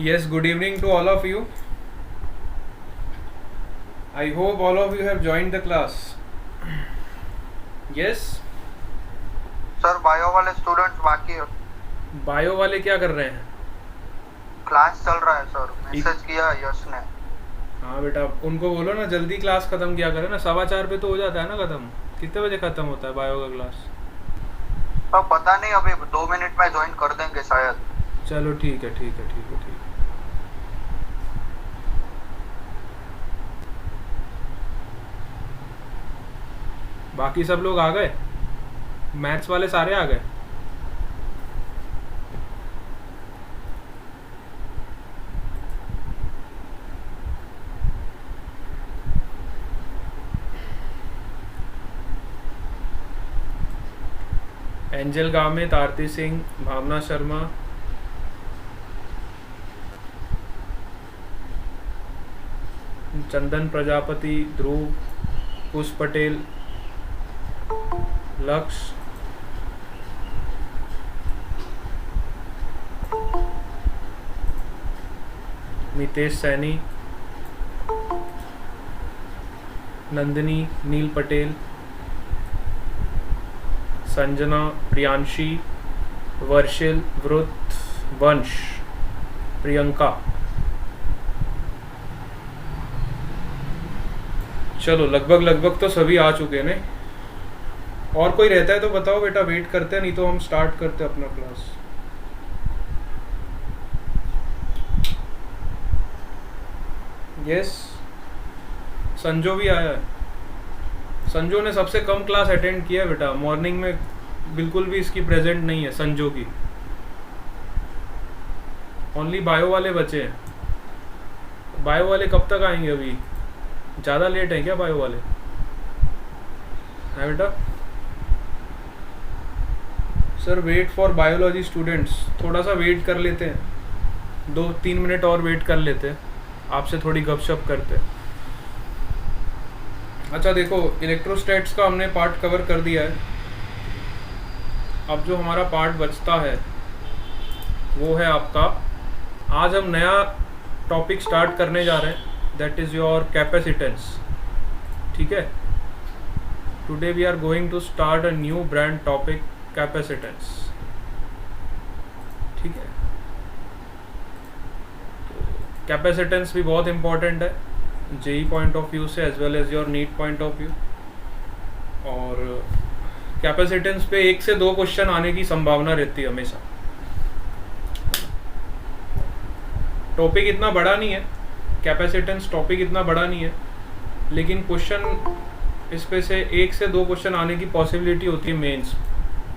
Yes, good evening to all of you. I hope all of you have joined the class. Yes, sir bio वाले students बाकी है, bio वाले क्या कर रहे हैं? क्लास चल रहा है सर, मैसेज किया यश ने। हाँ बेटा, उनको बोलो ना जल्दी क्लास खत्म किया करें ना, 4:15 पे तो हो जाता है ना खत्म। कितने बजे खत्म होता है बायो का क्लास? अब पता नहीं, अभी 2 मिनट में ज्वाइन कर देंगे शायद। चलो ठीक है ठीक है ठीक है ठीक है। बाकी सब लोग आ गए? मैथ्स वाले सारे आ गए? एंजल गामित, आरती सिंह, भावना शर्मा, चंदन प्रजापति, ध्रुव, पुष्प पटेल, लक्ष्य, मितेश सैनी, नंदिनी, नील पटेल, संजना, प्रियांशी, वर्षिल, वृत, वंश, प्रियंका। चलो लगभग तो सभी आ चुके हैं। और कोई रहता है तो बताओ बेटा, वेट करते हैं, नहीं तो हम स्टार्ट करते हैं अपना क्लास। यस, संजो भी आया है। संजो ने सबसे कम क्लास अटेंड किया बेटा, मॉर्निंग में बिल्कुल भी इसकी प्रेजेंट नहीं है संजो की। ओनली बायो वाले बचे हैं। बायो वाले कब तक आएंगे? अभी ज़्यादा लेट है क्या बायो वाले? है बेटा? Sir wait for biology students, थोड़ा सा वेट कर लेते हैं, 2-3 मिनट और वेट कर लेते हैं, आपसे थोड़ी गपशप करते हैं। अच्छा देखो, इलेक्ट्रोस्टैट्स का हमने पार्ट कवर कर दिया है। अब जो हमारा पार्ट बचता है वो है आपका, आज हम नया टॉपिक स्टार्ट करने जा रहे हैं, दैट इज़ योर कैपेसिटेंस। ठीक है, today we are going to start a new brand topic, capacitance. ठीक है, कैपेसिटेंस भी बहुत इंपॉर्टेंट है जेई पॉइंट ऑफ व्यू से, as well as your NEET point of view. और कैपेसिटेंस पे 1 से 2 क्वेश्चन आने की संभावना रहती है हमेशा। टॉपिक इतना बड़ा नहीं है, कैपेसिटेंस टॉपिक इतना बड़ा नहीं है, लेकिन क्वेश्चन इस पे से 1 से 2 क्वेश्चन आने की पॉसिबिलिटी होती है मेंस।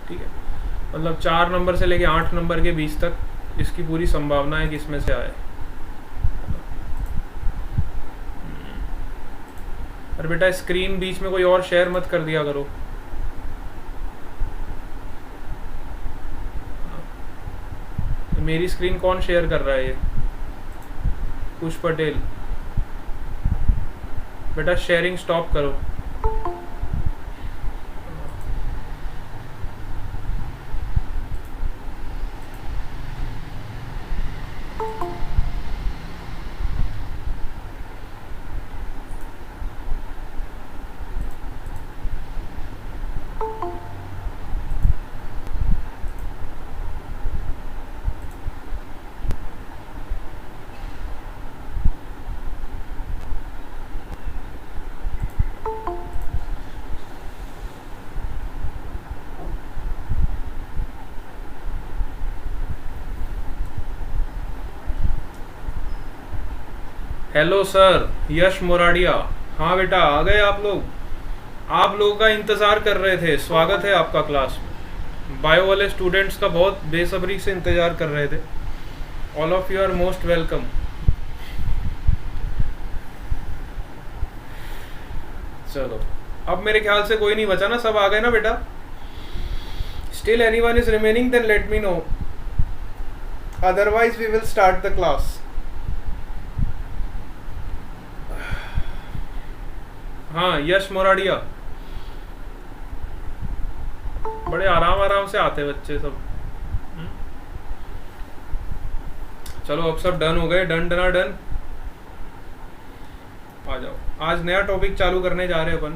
ठीक है, मतलब 4 नंबर से लेके 8 नंबर के बीच तक इसकी पूरी संभावना है कि इसमें से आए। अरे बेटा, स्क्रीन बीच में कोई और शेयर मत कर दिया करो। मेरी स्क्रीन कौन शेयर कर रहा है? ये पुष्प पटेल। बेटा शेयरिंग स्टॉप करो। हेलो सर, यश मोराडिया। हाँ बेटा, आ गए आप लोग। आप लोगों का इंतज़ार कर रहे थे, स्वागत है आपका क्लास में। बायो वाले स्टूडेंट्स का बहुत बेसब्री से इंतज़ार कर रहे थे। All of you are most welcome. चलो, अब मेरे ख्याल से कोई नहीं बचा ना, सब आ गए ना बेटा? Still anyone is remaining, then let me know, otherwise we will start the class. हाँ यश मोराडिया, बड़े आराम आराम से आते बच्चे सब। चलो अब सब डन हो गए, डन डना डन। आ जाओ, आज नया टॉपिक चालू करने जा रहे हैं अपन।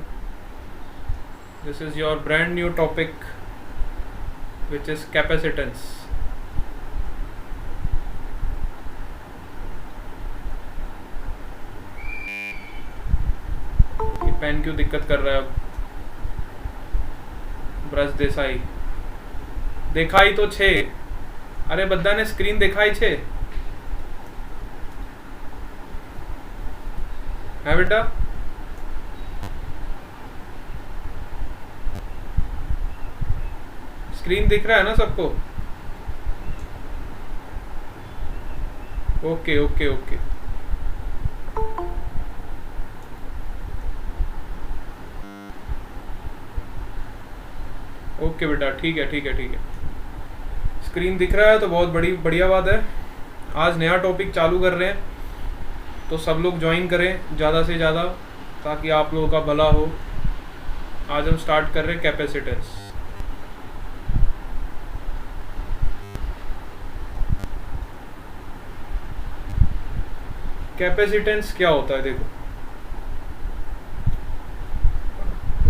This is your brand new topic which is capacitance. Pen क्यों दिक्कत कर रहा है अब? ब्रज देसाई देखाई तो छे। अरे बद्दा ने स्क्रीन दिखाई छे है बेटा? स्क्रीन दिख रहा है ना सबको? Okay okay okay. ओके बेटा, ठीक है ठीक है ठीक है। स्क्रीन दिख रहा है तो बहुत बढ़िया बात है। आज नया टॉपिक चालू कर रहे हैं तो सब लोग ज्वाइन करें ज़्यादा से ज़्यादा, ताकि आप लोगों का भला हो। आज हम स्टार्ट कर रहे हैं कैपेसिटेंस। कैपेसिटेंस क्या होता है? देखो,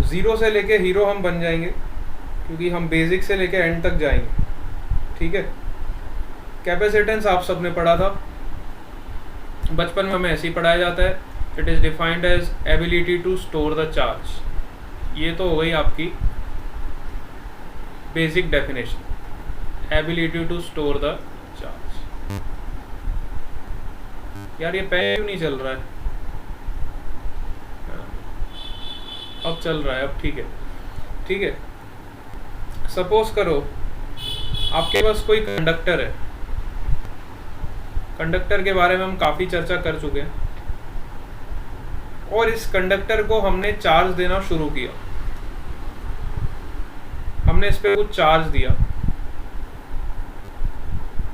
जीरो से लेके हीरो हम बन जाएंगे, क्योंकि हम बेसिक से लेके एंड तक जाएंगे। ठीक है। कैपेसिटेंस आप सबने पढ़ा था बचपन में, हमें ऐसे ही पढ़ाया जाता है। It is defined as ability to store the charge. ये तो हो गई आपकी basic definition, ability to store the charge. यार ये पेन क्यों नहीं चल रहा है? अब चल रहा है, अब ठीक है ठीक है। सपोज करो आपके पास कोई कंडक्टर है। कंडक्टर के बारे में हम काफ़ी चर्चा कर चुके हैं, और इस कंडक्टर को हमने चार्ज देना शुरू किया। हमने इस पे कुछ चार्ज दिया।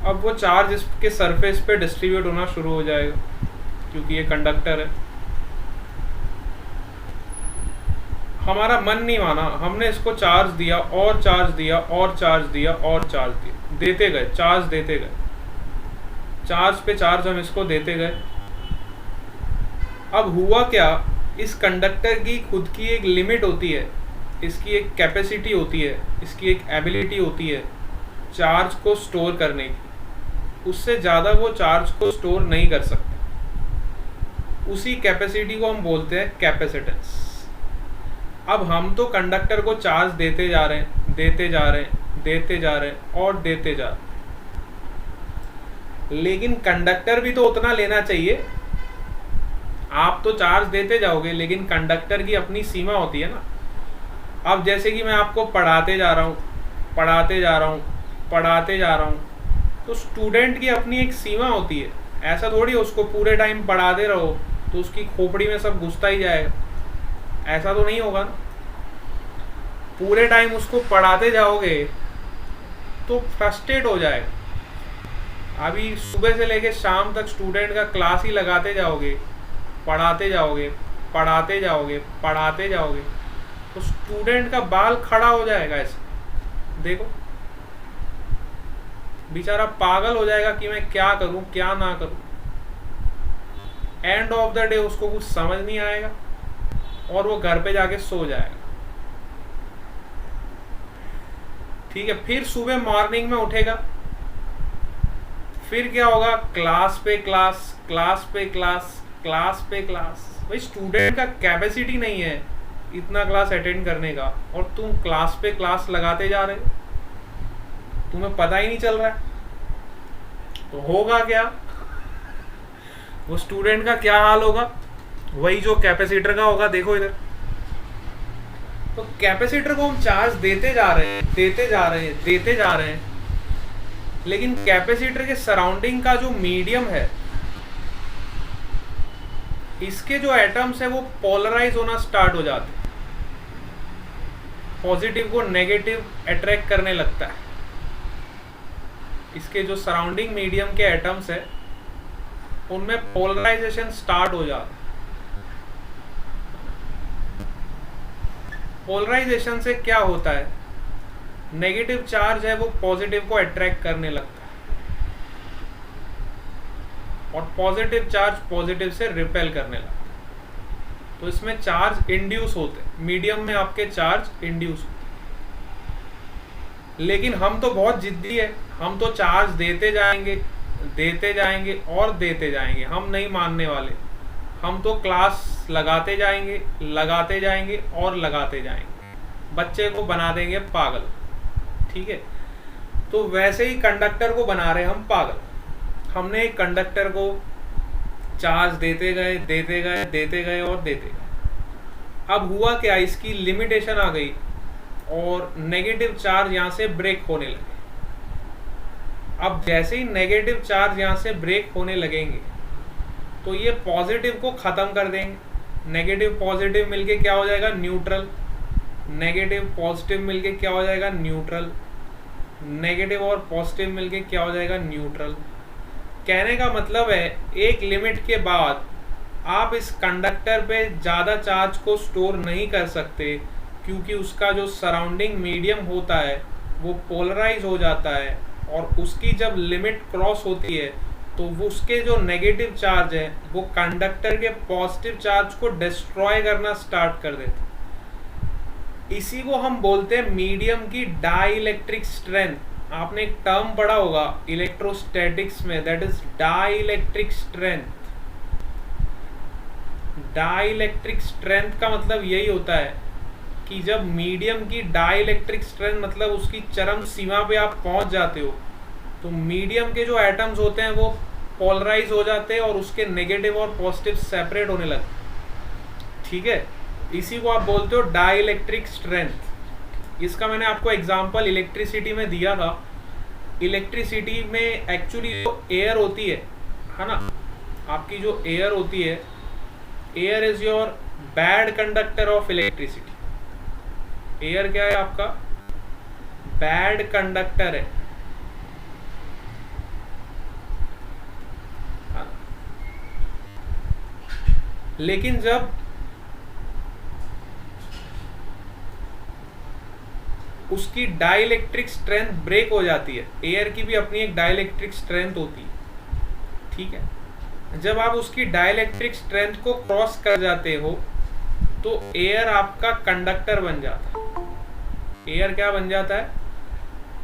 अब वो चार्ज इसके सरफेस पे डिस्ट्रीब्यूट होना शुरू हो जाएगा, क्योंकि ये कंडक्टर है। हमारा मन नहीं माना, हमने इसको चार्ज दिया और चार्ज दिया और चार्ज दिया और चार्ज दिया, देते गए, चार्ज देते गए, चार्ज पे चार्ज हम इसको देते गए। अब हुआ क्या, इस कंडक्टर की खुद की एक लिमिट होती है, इसकी एक कैपेसिटी होती है, इसकी एक एबिलिटी होती है चार्ज को स्टोर करने की। उससे ज़्यादा वो चार्ज को स्टोर नहीं कर सकते। उसी कैपेसिटी को हम बोलते हैं कैपेसिटेंस। अब हम तो कंडक्टर को चार्ज देते जा रहे हैं, देते जा रहे हैं, देते जा रहे हैं और देते जा रहे हैं, लेकिन कंडक्टर भी तो उतना लेना चाहिए। आप तो चार्ज देते जाओगे, लेकिन कंडक्टर की अपनी सीमा होती है ना। अब जैसे कि मैं आपको पढ़ाते जा रहा हूँ, पढ़ाते जा रहा हूँ, पढ़ाते जा रहा हूँ, तो स्टूडेंट की अपनी एक सीमा होती है। ऐसा थोड़ी उसको पूरे टाइम पढ़ाते रहो तो उसकी खोपड़ी में सब घुसता ही जाएगा, ऐसा तो नहीं होगा ना। पूरे टाइम उसको पढ़ाते जाओगे तो फ्रस्ट्रेट हो जाएगा। अभी सुबह से लेके शाम तक स्टूडेंट का क्लास ही लगाते जाओगे, पढ़ाते जाओगे, पढ़ाते जाओगे, पढ़ाते जाओगे, तो स्टूडेंट का बाल खड़ा हो जाएगा। ऐसे देखो, बेचारा पागल हो जाएगा कि मैं क्या करूं क्या ना करूं। एंड ऑफ द डे उसको कुछ समझ नहीं आएगा और वो घर पे जाके सो जाएगा। ठीक है। फिर सुबह मॉर्निंग में उठेगा, फिर क्या होगा, क्लास पे क्लास, क्लास पे क्लास, क्लास पे क्लास। भाई स्टूडेंट का कैपेसिटी नहीं है इतना क्लास अटेंड करने का, और तुम क्लास पे क्लास लगाते जा रहे हो, तुम्हें पता ही नहीं चल रहा है। तो होगा क्या, वो स्टूडेंट का क्या हाल होगा, वही जो कैपेसिटर का होगा। देखो इधर, तो कैपेसिटर को हम चार्ज देते जा रहे हैं, देते जा रहे हैं, देते जा रहे हैं, लेकिन कैपेसिटर के सराउंडिंग का जो मीडियम है, इसके जो एटम्स है वो पोलराइज होना स्टार्ट हो जाते हैं। पॉजिटिव को नेगेटिव अट्रैक्ट करने लगता है। इसके जो सराउंडिंग मीडियम के एटम्स है उनमें पोलराइजेशन स्टार्ट हो जाता है। पोलराइजेशन से क्या होता है, नेगेटिव चार्ज है वो पॉजिटिव को अट्रैक्ट करने लगता है। पॉजिटिव चार्ज पॉजिटिव से रिपेल करने लगता है। तो इसमें चार्ज इंड्यूस होते हैं, मीडियम में आपके चार्ज इंड्यूस होते हैं। लेकिन हम तो बहुत जिद्दी है, हम तो चार्ज देते जाएंगे और देते जाएंगे, हम नहीं मानने वाले। हम तो क्लास लगाते जाएंगे और लगाते जाएंगे, बच्चे को बना देंगे पागल। ठीक है, तो वैसे ही कंडक्टर को बना रहे हम पागल। हमने एक कंडक्टर को चार्ज देते गए और देते गए। अब हुआ क्या, इसकी लिमिटेशन आ गई और नेगेटिव चार्ज यहाँ से ब्रेक होने लगे। अब जैसे ही नेगेटिव चार्ज यहाँ से ब्रेक होने लगेंगे तो ये पॉजिटिव को ख़त्म कर देंगे। नेगेटिव पॉजिटिव मिलके क्या हो जाएगा, न्यूट्रल। नेगेटिव पॉजिटिव मिलके क्या हो जाएगा, न्यूट्रल। नेगेटिव और पॉजिटिव मिलके क्या हो जाएगा, न्यूट्रल। कहने का मतलब है एक लिमिट के बाद आप इस कंडक्टर पे ज़्यादा चार्ज को स्टोर नहीं कर सकते, क्योंकि उसका जो सराउंडिंग मीडियम होता है वो पोलराइज हो जाता है, और उसकी जब लिमिट क्रॉस होती है तो वो उसके जो नेगेटिव चार्ज है वो कंडक्टर के पॉजिटिव चार्ज को डिस्ट्रॉय करना स्टार्ट कर देते हैं। इसी को हम बोलते हैं मीडियम की डाइलेक्ट्रिक स्ट्रेंथ। आपने एक टर्म पढ़ा होगा इलेक्ट्रोस्टैटिक्स में, that is dielectric strength. Dielectric strength का मतलब यही होता है कि जब मीडियम की डाइलेक्ट्रिक स्ट्रेंथ मतलब उसकी चरम सीमा पे आप पहुंच जाते हो, तो मीडियम के जो एटम्स होते हैं वो पोलराइज हो जाते हैं और उसके नेगेटिव और पॉजिटिव सेपरेट होने लगते। ठीक है, इसी को आप बोलते हो डाइलेक्ट्रिक स्ट्रेंथ। इसका मैंने आपको एग्जांपल इलेक्ट्रिसिटी में दिया था। इलेक्ट्रिसिटी में एक्चुअली जो एयर होती है ना, आपकी जो एयर होती है, air is your bad conductor of electricity. Air क्या है, आपका बैड कंडक्टर है। लेकिन जब उसकी डाइलेक्ट्रिक स्ट्रेंथ ब्रेक हो जाती है, एयर की भी अपनी एक डाइलेक्ट्रिक स्ट्रेंथ होती है। ठीक है, जब आप उसकी डाइलेक्ट्रिक स्ट्रेंथ को क्रॉस कर जाते हो तो एयर आपका कंडक्टर बन जाता है। एयर क्या बन जाता है,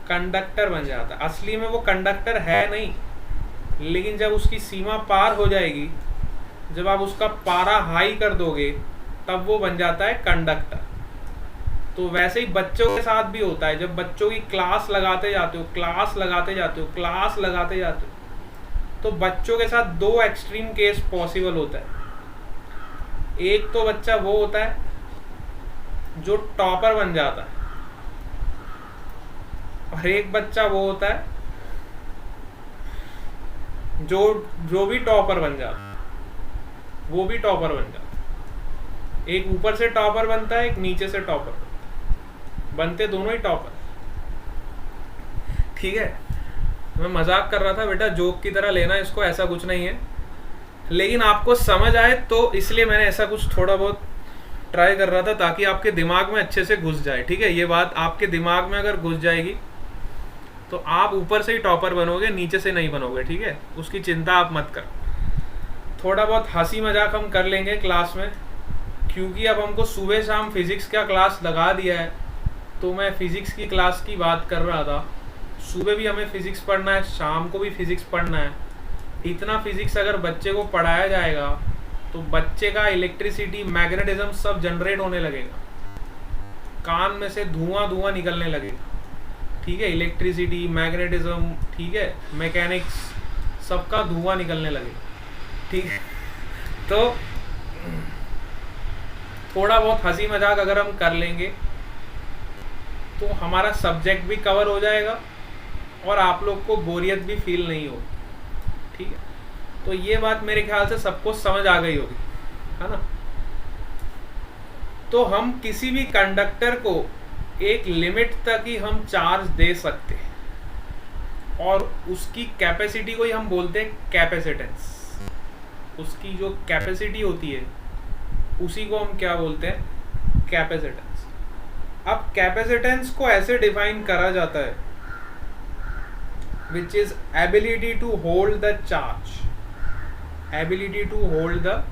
कंडक्टर बन जाता है। असली में वो कंडक्टर है नहीं, लेकिन जब उसकी सीमा पार हो जाएगी, जब आप उसका पारा हाई कर दोगे, तब वो बन जाता है कंडक्टर। तो वैसे ही बच्चों के साथ भी होता है। जब बच्चों की क्लास लगाते जाते हो, तो बच्चों के साथ दो एक्सट्रीम केस पॉसिबल होता है। एक तो बच्चा वो होता है जो टॉपर बन जाता है, और एक बच्चा वो होता है जो भी टॉपर बन जाता है, वो भी टॉपर बन जाता है। एक ऊपर से टॉपर बनता है, एक नीचे से टॉपर बनता है, बनते दोनों ही टॉपर। ठीक है, मैं मजाक कर रहा था बेटा, जोक की तरह लेना इसको, ऐसा कुछ नहीं है। लेकिन आपको समझ आए तो इसलिए मैंने ऐसा कुछ थोड़ा बहुत ट्राई कर रहा था, ताकि आपके दिमाग में अच्छे से घुस जाए। ठीक है, ये बात आपके दिमाग में अगर घुस जाएगी तो आप ऊपर से ही टॉपर बनोगे, नीचे से नहीं बनोगे। ठीक है, उसकी चिंता आप मत कर। थोड़ा बहुत हंसी मजाक हम कर लेंगे क्लास में, क्योंकि अब हमको सुबह शाम फिजिक्स का क्लास लगा दिया है। तो मैं फिजिक्स की क्लास की बात कर रहा था। सुबह भी हमें फिजिक्स पढ़ना है, शाम को भी फिजिक्स पढ़ना है। इतना फिजिक्स अगर बच्चे को पढ़ाया जाएगा तो बच्चे का इलेक्ट्रिसिटी, मैग्नेटिज्म सब जनरेट होने लगेगा, कान में से धुआं निकलने लगेगा। ठीक है, इलेक्ट्रिसिटी, मैग्नेटिज्म, ठीक है, मैकेनिक्स, सबका धुआं निकलने लगेगा। ठीक है, तो थोड़ा बहुत हंसी मजाक अगर हम कर लेंगे तो हमारा सब्जेक्ट भी कवर हो जाएगा और आप लोग को बोरियत भी फील नहीं होगी। ठीक है, तो ये बात मेरे ख्याल से सबको समझ आ गई होगी, है ना। तो हम किसी भी कंडक्टर को एक लिमिट तक ही हम चार्ज दे सकते हैं, और उसकी कैपेसिटी को ही हम बोलते हैं कैपेसिटेंस। उसकी जो कैपेसिटी होती है उसी को हम क्या बोलते हैं, कैपेसिटेंस। अब कैपेसिटेंस को ऐसे डिफाइन करा जाता है, which is ability to hold the charge. Ability to hold the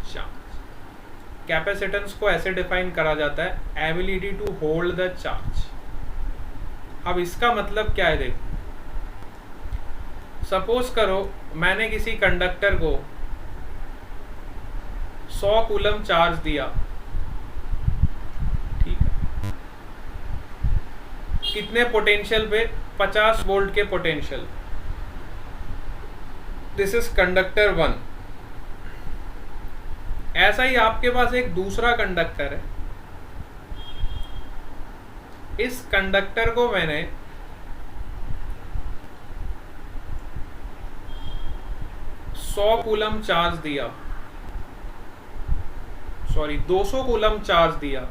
charge. Capacitance को ऐसे डिफाइन करा जाता है, ability to hold the charge. अब इसका मतलब क्या है, देखो सपोज करो मैंने किसी कंडक्टर को 100 कूलम चार्ज दिया, ठीक है, कितने पोटेंशियल पे, 50 वोल्ट के पोटेंशियल। This is conductor 1। ऐसा ही आपके पास एक दूसरा कंडक्टर है, इस कंडक्टर को मैंने 100 कूलम चार्ज दिया, सॉरी 200 कूलम चार्ज दिया,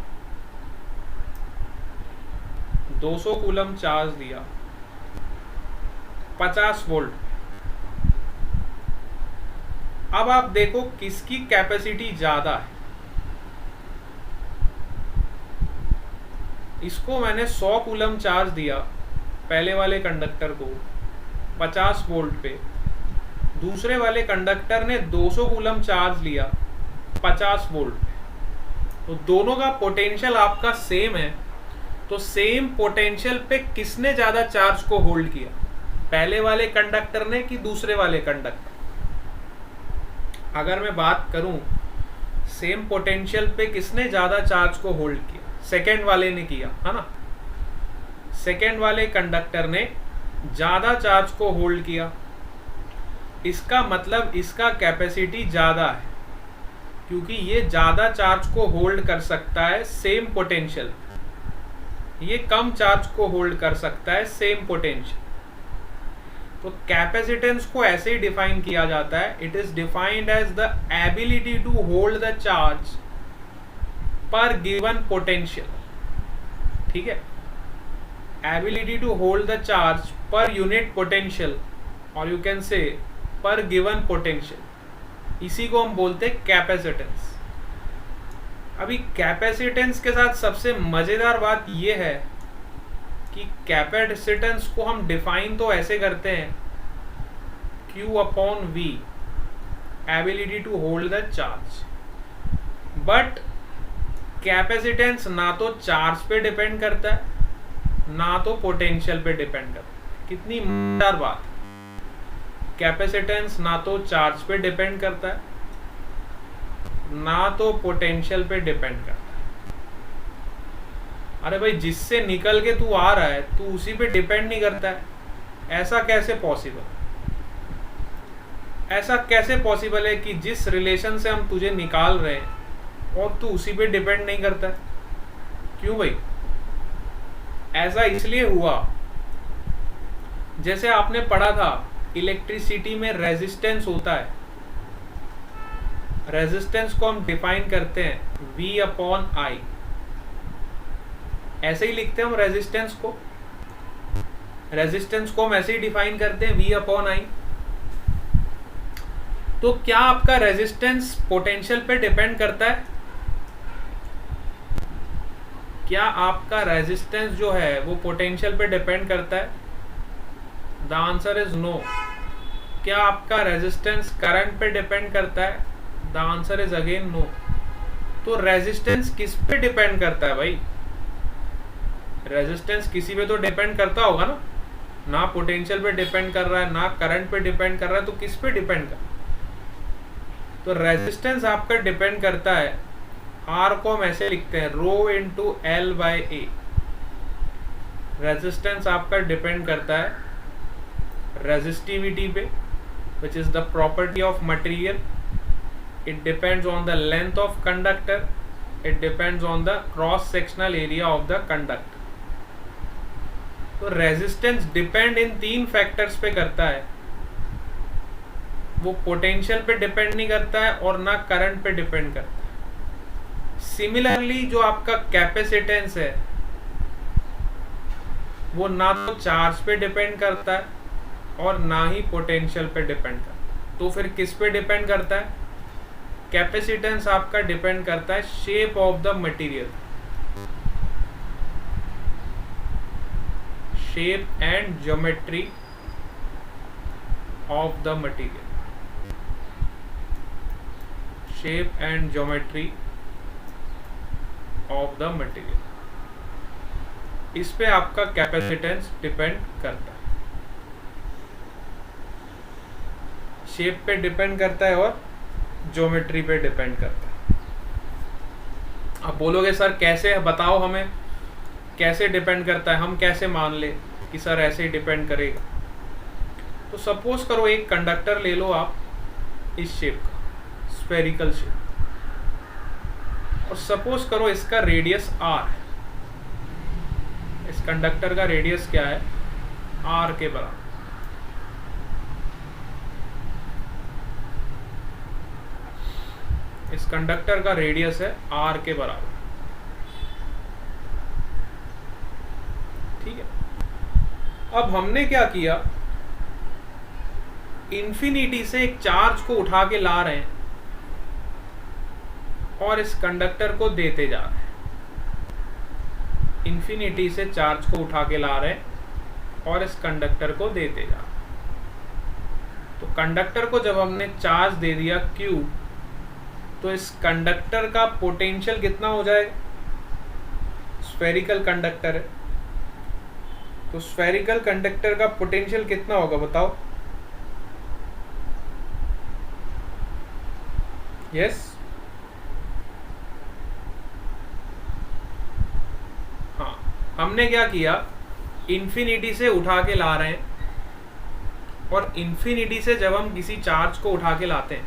200 कूलम चार्ज दिया 50 वोल्ट। अब आप देखो किसकी कैपेसिटी ज्यादा है। इसको मैंने 100 कूलम चार्ज दिया पहले वाले कंडक्टर को 50 वोल्ट पे, दूसरे वाले कंडक्टर ने 200 कूलम चार्ज लिया 50 वोल्ट पे। तो दोनों का पोटेंशियल आपका सेम है, तो सेम पोटेंशियल पे किसने ज्यादा चार्ज को होल्ड किया, पहले वाले कंडक्टर ने कि दूसरे वाले कंडक्टर। अगर मैं बात करूं सेम पोटेंशियल पे किसने ज्यादा चार्ज को होल्ड किया, सेकेंड वाले ने किया, है ना। सेकेंड वाले कंडक्टर ने ज्यादा चार्ज को होल्ड किया, इसका मतलब इसका कैपेसिटी ज्यादा है, क्योंकि ये ज्यादा चार्ज को होल्ड कर सकता है सेम पोटेंशियल, ये कम चार्ज को होल्ड कर सकता है सेम पोटेंशियल। तो कैपेसिटेंस को ऐसे ही डिफाइन किया जाता है, it is defined as the ability to hold the charge per given potential, ठीक है, ability to hold the charge per unit potential, और you can say per given potential, इसी को हम बोलते हैं कैपेसिटेंस। अभी कैपेसिटेंस के साथ सबसे मजेदार बात यह है कि कैपेसिटेंस को हम डिफाइन तो ऐसे करते हैं Q upon V, ability to hold the charge, but capacitance ना तो चार्ज पे डिपेंड करता है ना तो पोटेंशियल पे डिपेंड करता है। कितनी मजेदार बात, कैपेसिटेंस ना तो चार्ज पे डिपेंड करता है ना तो पोटेंशियल पे डिपेंड करता है। अरे भाई जिससे निकल के तू आ रहा है तू उसी पे डिपेंड नहीं करता है, ऐसा कैसे पॉसिबल, ऐसा कैसे पॉसिबल है कि जिस रिलेशन से हम तुझे निकाल रहे हैं और तू उसी पे डिपेंड नहीं करता है? क्यों भाई? ऐसा इसलिए हुआ, जैसे आपने पढ़ा था इलेक्ट्रिसिटी में रेजिस्टेंस होता है, रेजिस्टेंस को हम डिफाइन करते हैं V अपॉन I, ऐसे ही लिखते हैं हम रेजिस्टेंस को, रेजिस्टेंस को हम ऐसे ही डिफाइन करते हैं V अपॉन I। तो क्या आपका रेजिस्टेंस पोटेंशियल पे डिपेंड करता है? क्या आपका रेजिस्टेंस जो है वो पोटेंशियल पे डिपेंड करता है? The answer is no. क्या आपका रेजिस्टेंस करंट पे डिपेंड करता है? The answer is again no. तो रेजिस्टेंस किस पे डिपेंड करता है भाई? रेजिस्टेंस किसी पे तो डिपेंड करता होगा ना, ना पोटेंशियल पे डिपेंड कर रहा है ना करंट पे डिपेंड कर रहा है, तो किस पे डिपेंड कर? तो रेजिस्टेंस आपका डिपेंड करता है, आर को हम ऐसे लिखते हैं rho into L by A. Resistance आपका डिपेंड करता है रेजिस्टिविटी पे, which is the property of material. It depends on the length of conductor, it depends on the cross sectional area of the conductor. तो resistance depend इन तीन factors पे करता है, वो पोटेंशियल पे डिपेंड नहीं करता है और ना करंट पे डिपेंड करता है। सिमिलरली जो आपका कैपेसिटेंस है वो ना तो चार्ज पे डिपेंड करता है और ना ही पोटेंशियल पे डिपेंड करता है। तो फिर किस पे डिपेंड करता है? कैपेसिटेंस आपका डिपेंड करता है shape of the material, shape and geometry of the material. Shape and geometry of the material, इस पे आपका कैपेसिटेंस डिपेंड करता है, शेप पे डिपेंड करता है और ज्योमेट्री पे डिपेंड करता है। आप बोलोगे सर कैसे, बताओ हमें कैसे डिपेंड करता है, हम कैसे मान ले कि सर ऐसे ही डिपेंड करेगा। तो सपोज करो एक कंडक्टर ले लो आप इस शेप का, स्फेरिकल शेप, और सपोज करो इसका रेडियस r है, इस कंडक्टर का रेडियस क्या है, r के बराबर। इस कंडक्टर का रेडियस है r के बराबर, ठीक है। अब हमने क्या किया, इंफिनिटी से एक चार्ज को उठा के ला रहे हैं और इस कंडक्टर को देते जा रहे हैं, इंफिनिटी से चार्ज को उठा के ला रहे हैं और इस कंडक्टर को देते जा रहे हैं। तो कंडक्टर को जब हमने चार्ज दे दिया Q, तो इस कंडक्टर का पोटेंशियल कितना हो जाएगा, स्फेरिकल कंडक्टर है तो स्फेरिकल कंडक्टर का पोटेंशियल कितना होगा बताओ। यस हाँ, हमने क्या किया, इंफिनिटी से उठा के ला रहे हैं और इंफिनिटी से जब हम किसी चार्ज को उठा के लाते हैं,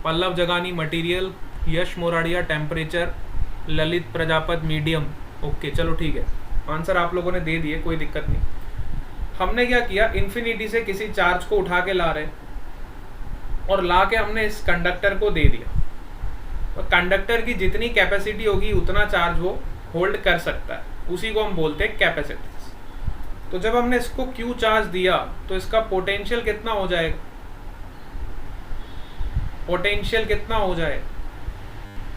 Pallav Jagani material, Yash Moradia temperature, Lalit Prajapat medium, okay चलो ठीक है, आंसर आप लोगों ने दे दिए, कोई दिक्कत नहीं। हमने क्या किया, इंफिनिटी से किसी चार्ज को उठा के ला रहे और ला के हमने इस कंडक्टर को दे दिया, और कंडक्टर की जितनी कैपेसिटी होगी उतना चार्ज वो होल्ड कर सकता है, उसी को हम बोलते हैं कैपेसिटेंस। तो जब हमने इसको Q चार्ज दिया तो इसका पोटेंशियल कितना हो जाएगा, पोटेंशियल कितना हो जाएगा,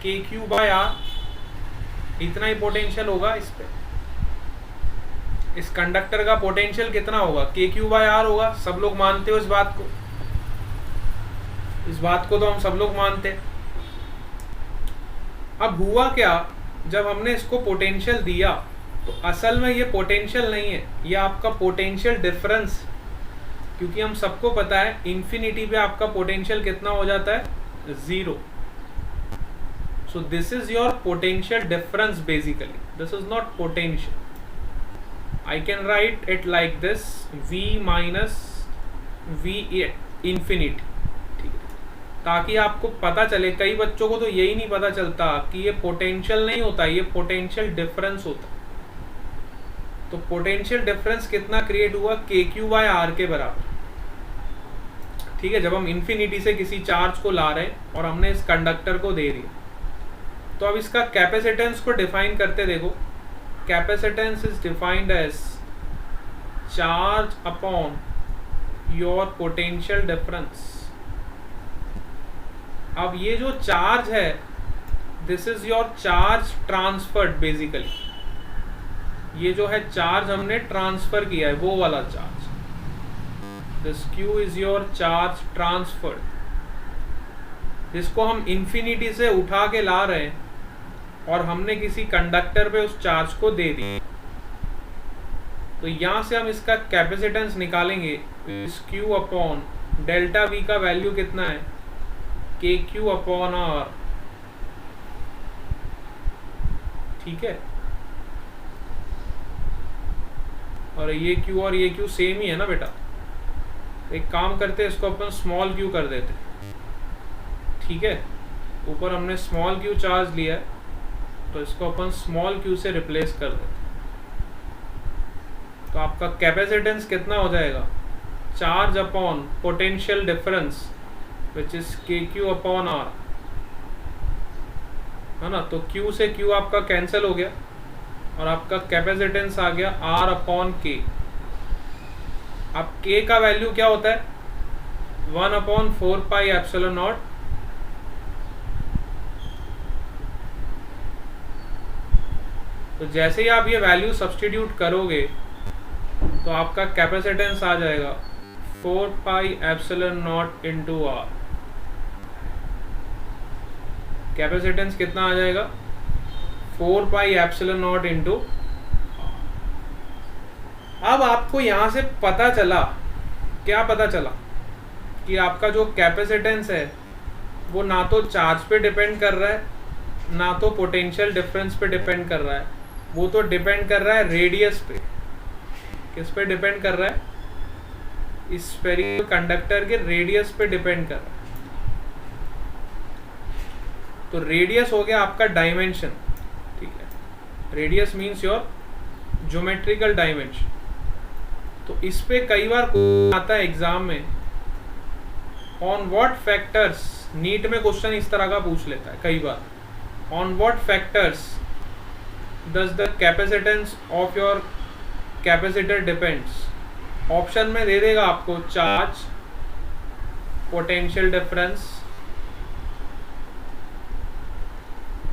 KQ/R, इतना ही पोटेंशियल होगा इस पे। इस कंडक्टर का पोटेंशियल कितना होगा, KQ/R होगा, सब लोग मानते हो इस बात को, इस बात को तो हम सब लोग मानते हैं। अब हुआ क्या, जब हमने इसको पोटेंशियल दिया तो असल में ये पोटेंशियल नहीं है, ये आपका पोटेंशियल डिफरेंस, क्योंकि हम सबको पता है इंफिनिटी पे आपका पोटेंशियल कितना हो जाता है, 0। So this is your potential difference basically, this is not potential. I can write it like this, V minus V infinity, ठीक है, ताकि आपको पता चले। कई बच्चों को तो यही नहीं पता चलता कि ये पोटेंशियल नहीं होता, ये पोटेंशियल डिफरेंस होता। तो पोटेंशियल डिफरेंस कितना क्रिएट हुआ, KQ/R के बराबर, ठीक है। जब हम इंफिनिटी से किसी चार्ज को ला रहे हैं और हमने इस कंडक्टर को दे दिया, तो अब इसका कैपेसिटेंस को डिफाइन करते देखो। Capacitance is defined as charge upon your potential difference। अब ये जो चार्ज है, this is your charge transferred basically, ये जो है चार्ज हमने ट्रांसफर किया है, वो वाला charge. This Q is your charge transferred, जिसको हम इंफिनिटी से उठा के ला रहे हैं और हमने किसी कंडक्टर पे उस चार्ज को दे दिया। तो यहां से हम इसका कैपेसिटेंस निकालेंगे, इस Q अपॉन डेल्टा V का वैल्यू कितना है, KQ/R, ठीक है। और ये Q और ये Q सेम ही है ना बेटा, एक काम करते हैं, इसको अपन स्मॉल q कर देते, ठीक है। ऊपर हमने स्मॉल q चार्ज लिया है, तो इसको अपन स्मॉल q से रिप्लेस कर देते। तो आपका कैपेसिटेंस कितना हो जाएगा, charge upon potential difference which is KQ/R, है ना। तो Q से Q आपका कैंसिल हो गया और आपका कैपेसिटेंस आ गया R/K। अब K का वैल्यू क्या होता है, 1/4πε0 तो जैसे ही आप ये वैल्यू सब्स्टिट्यूट करोगे तो आपका कैपेसिटेंस आ जाएगा 4πε0 × R। कैपेसिटेंस कितना आ जाएगा 4 पाई एप्सिलॉन नॉट इंटू। अब आपको यहां से पता चला, क्या पता चला कि आपका जो कैपेसिटेंस है वो ना तो चार्ज पे डिपेंड कर रहा है ना तो पोटेंशियल डिफरेंस पे डिपेंड कर रहा है, वो तो डिपेंड कर रहा है रेडियस पे। किस पे डिपेंड कर रहा है? इस स्फेरिकल कंडक्टर के रेडियस पे डिपेंड कर रहा है। तो रेडियस हो गया आपका डायमेंशन, ठीक है। Radius means your geometrical dimension. तो इस पे कई बार आता है एग्जाम में, ऑन व्हाट फैक्टर्स, नीट में क्वेश्चन इस तरह का पूछ लेता है कई बार, on what factors does the capacitance of your capacitor depends. Option में दे देगा आपको charge, potential difference,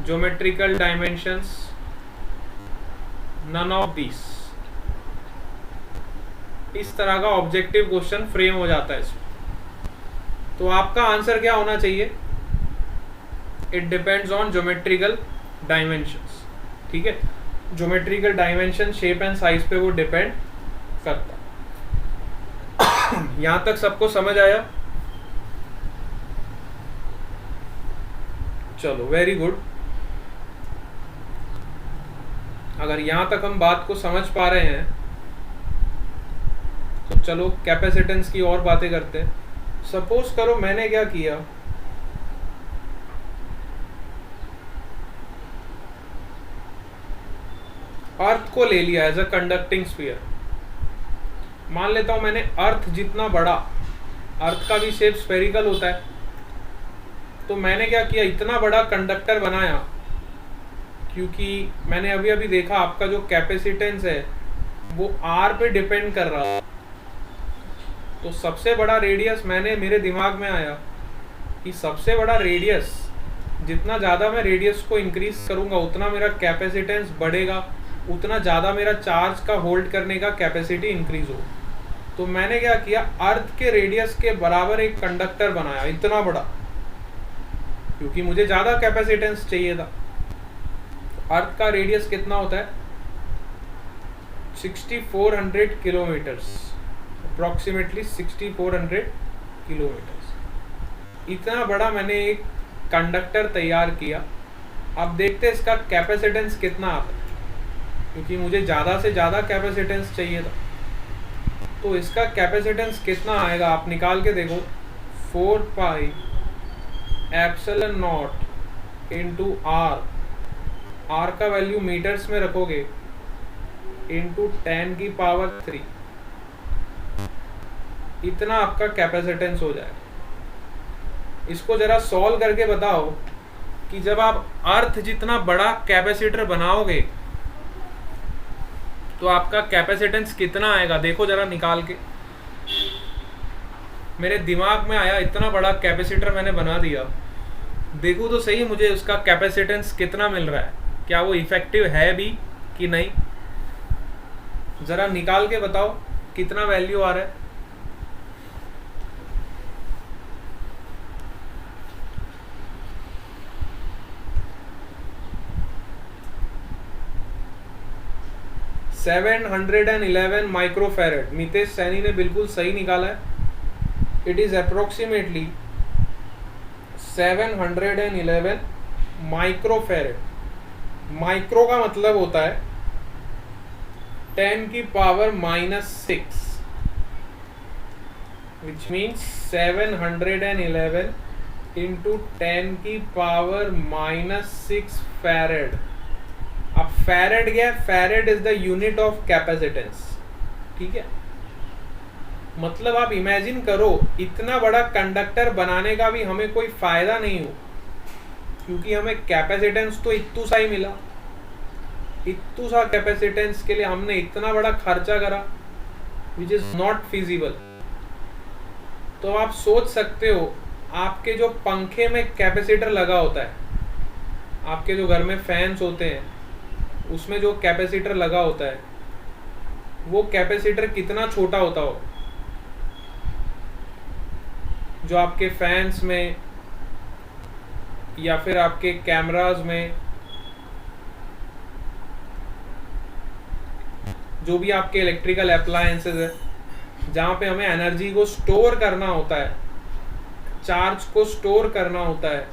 geometrical dimensions, none of this. इस तरह का ऑब्जेक्टिव क्वेश्चन फ्रेम हो जाता है इसमें। तो आपका आंसर क्या होना चाहिए? It depends on geometrical dimensions, ठीक है। Geometrical dimension, shape and size पे वो डिपेंड करता है। यहां तक सबको समझ आया? चलो, वेरी गुड। अगर यहां तक हम बात को समझ पा रहे हैं तो चलो कैपेसिटेंस की और बातें करते हैं। सपोज करो मैंने क्या किया, अर्थ को ले लिया एज अ कंडक्टिंग स्फीयर। मान लेता हूं मैंने अर्थ जितना बड़ा, अर्थ का भी शेप स्फेरिकल होता है, तो मैंने क्या किया, इतना बड़ा कंडक्टर बनाया। क्योंकि मैंने अभी अभी देखा आपका जो कैपेसिटेंस है वो आर पे डिपेंड कर रहा है, तो सबसे बड़ा रेडियस मैंने, मेरे दिमाग में आया कि सबसे बड़ा रेडियस, जितना ज़्यादा मैं रेडियस को इंक्रीज करूंगा उतना मेरा कैपेसिटेंस बढ़ेगा, उतना ज़्यादा मेरा चार्ज का होल्ड करने का कैपेसिटी इंक्रीज हो। तो मैंने क्या किया, अर्थ के रेडियस के बराबर एक कंडक्टर बनाया, इतना बड़ा, क्योंकि मुझे ज़्यादा कैपेसिटेंस चाहिए था। अर्थ का रेडियस कितना होता है? 6400 किलोमीटर्स, अप्रॉक्सीमेटली 6400 किलोमीटर्स। इतना बड़ा मैंने एक कंडक्टर तैयार किया। अब देखते हैं इसका कैपेसिटेंस कितना आता है, क्योंकि मुझे ज़्यादा से ज़्यादा कैपेसिटेंस चाहिए था। तो इसका कैपेसिटेंस कितना आएगा आप निकाल के देखो, 4 pi epsilon naught into R, R का वैल्यू मीटर्स में रखोगे, इंटू 10 की पावर 3, इतना आपका कैपेसिटेंस हो जाएगा। इसको जरा सॉल्व करके बताओ कि जब आप अर्थ जितना बड़ा कैपेसिटर बनाओगे तो आपका कैपेसिटेंस कितना आएगा, देखो जरा निकाल के। मेरे दिमाग में आया, इतना बड़ा कैपेसिटर मैंने बना दिया, देखो तो सही मुझे उसका कैपेसिटेंस कितना मिल रहा है, क्या वो इफेक्टिव है भी कि नहीं। जरा निकाल के बताओ कितना वैल्यू आ रहा है। $711 माइक्रोफैरेड। मितेश सैनी ने बिल्कुल सही निकाला है। It is approximately 711 microfarad. Micro का मतलब होता है 10 की पावर -6, विच मीन्स 711 इंटू 10 की पावर -6 फैरेड। अब फैरेड गया, farad is the unit of capacitance, ठीक है। मतलब आप इमेजिन करो, इतना बड़ा कंडक्टर बनाने का भी हमें कोई फायदा नहीं हो, क्योंकि हमें कैपेसिटेंस तो इतू सा ही मिला। इतू सा कैपेसिटेंस के लिए हमने इतना बड़ा खर्चा करा, विच इज नॉट फिजिबल। तो आप सोच सकते हो, आपके जो पंखे में कैपेसिटर लगा होता है, आपके जो घर में फैंस होते हैं उसमें जो कैपेसिटर लगा होता है, वो कैपेसिटर कितना छोटा होता हो। जो आपके फैंस में या फिर आपके कैमराज में, जो भी आपके इलेक्ट्रिकल अप्लायंसेस है, जहाँ पे हमें एनर्जी को स्टोर करना होता है, चार्ज को स्टोर करना होता है,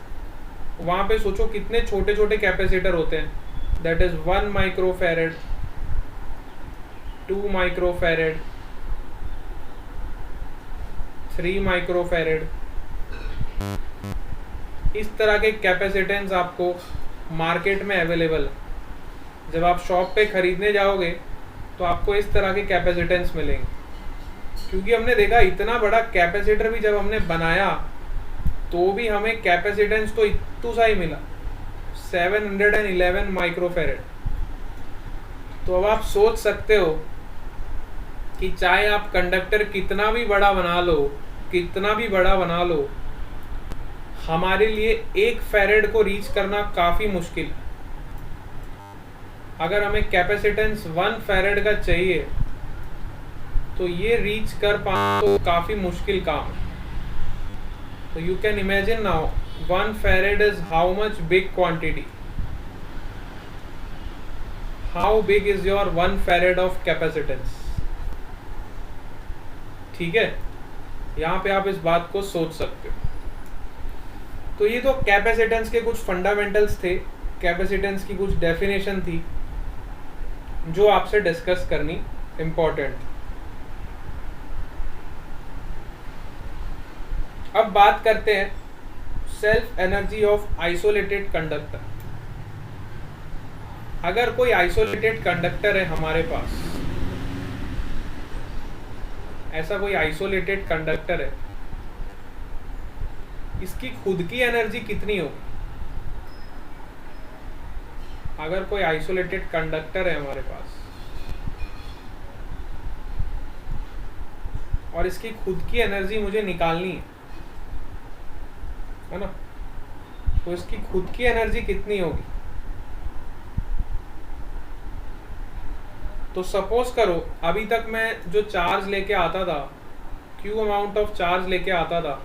वहाँ पे सोचो कितने छोटे छोटे कैपेसिटर होते हैं। That is 1 microfarad, 2 microfarad, 3 microfarad. इस तरह के कैपेसिटेंस आपको मार्केट में अवेलेबल है। जब आप शॉप पे खरीदने जाओगे तो आपको इस तरह के कैपेसिटेंस मिलेंगे, क्योंकि हमने देखा इतना बड़ा कैपेसिटर भी जब हमने बनाया तो भी हमें कैपेसिटेंस तो इतना सा ही मिला, 711 माइक्रोफैरेड। तो अब आप सोच सकते हो कि चाहे आप कंडक्टर कितना भी बड़ा बना लो, कितना भी बड़ा बना लो, हमारे लिए 1 फैरेड को रीच करना काफ़ी मुश्किल है। अगर हमें कैपेसिटेंस 1 फैरेड का चाहिए तो ये रीच कर पाना तो काफ़ी मुश्किल काम है। तो you can imagine now 1 farad is how much big quantity, how big is your 1 farad of capacitance. ठीक है, यहाँ पे आप इस बात को सोच सकते हो। तो ये तो कैपेसिटेंस के कुछ फंडामेंटल्स थे, कैपेसिटेंस की कुछ डेफिनेशन थी जो आपसे डिस्कस करनी इम्पोर्टेंट। अब बात करते हैं self energy of isolated conductor. अगर कोई आइसोलेटेड कंडक्टर है हमारे पास, ऐसा कोई आइसोलेटेड कंडक्टर है, इसकी खुद की एनर्जी कितनी होगी? अगर कोई आइसोलेटेड कंडक्टर है हमारे पास और इसकी खुद की एनर्जी मुझे निकालनी है ना, तो इसकी खुद की एनर्जी कितनी होगी? तो सपोज करो अभी तक मैं जो चार्ज लेके आता था, क्यू अमाउंट ऑफ चार्ज लेके आता था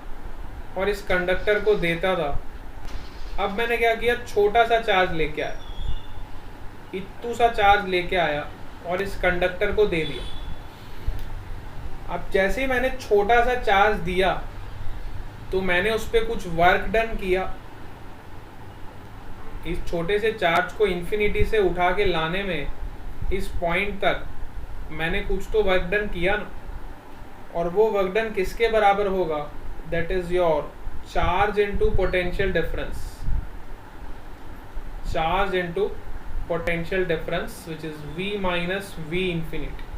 और इस कंडक्टर को देता था, अब मैंने क्या किया, छोटा सा चार्ज लेके आया, इतू सा चार्ज लेके आया और इस कंडक्टर को दे दिया। अब जैसे ही मैंने छोटा सा चार्ज दिया तो मैंने उस पर कुछ वर्क डन किया। इस छोटे से चार्ज को इन्फिनिटी से उठा के लाने में इस पॉइंट तक मैंने कुछ तो वर्क डन किया ना, और वो वर्क डन किसके बराबर होगा? That is your charge into potential difference, charge into potential difference which is V minus V infinity.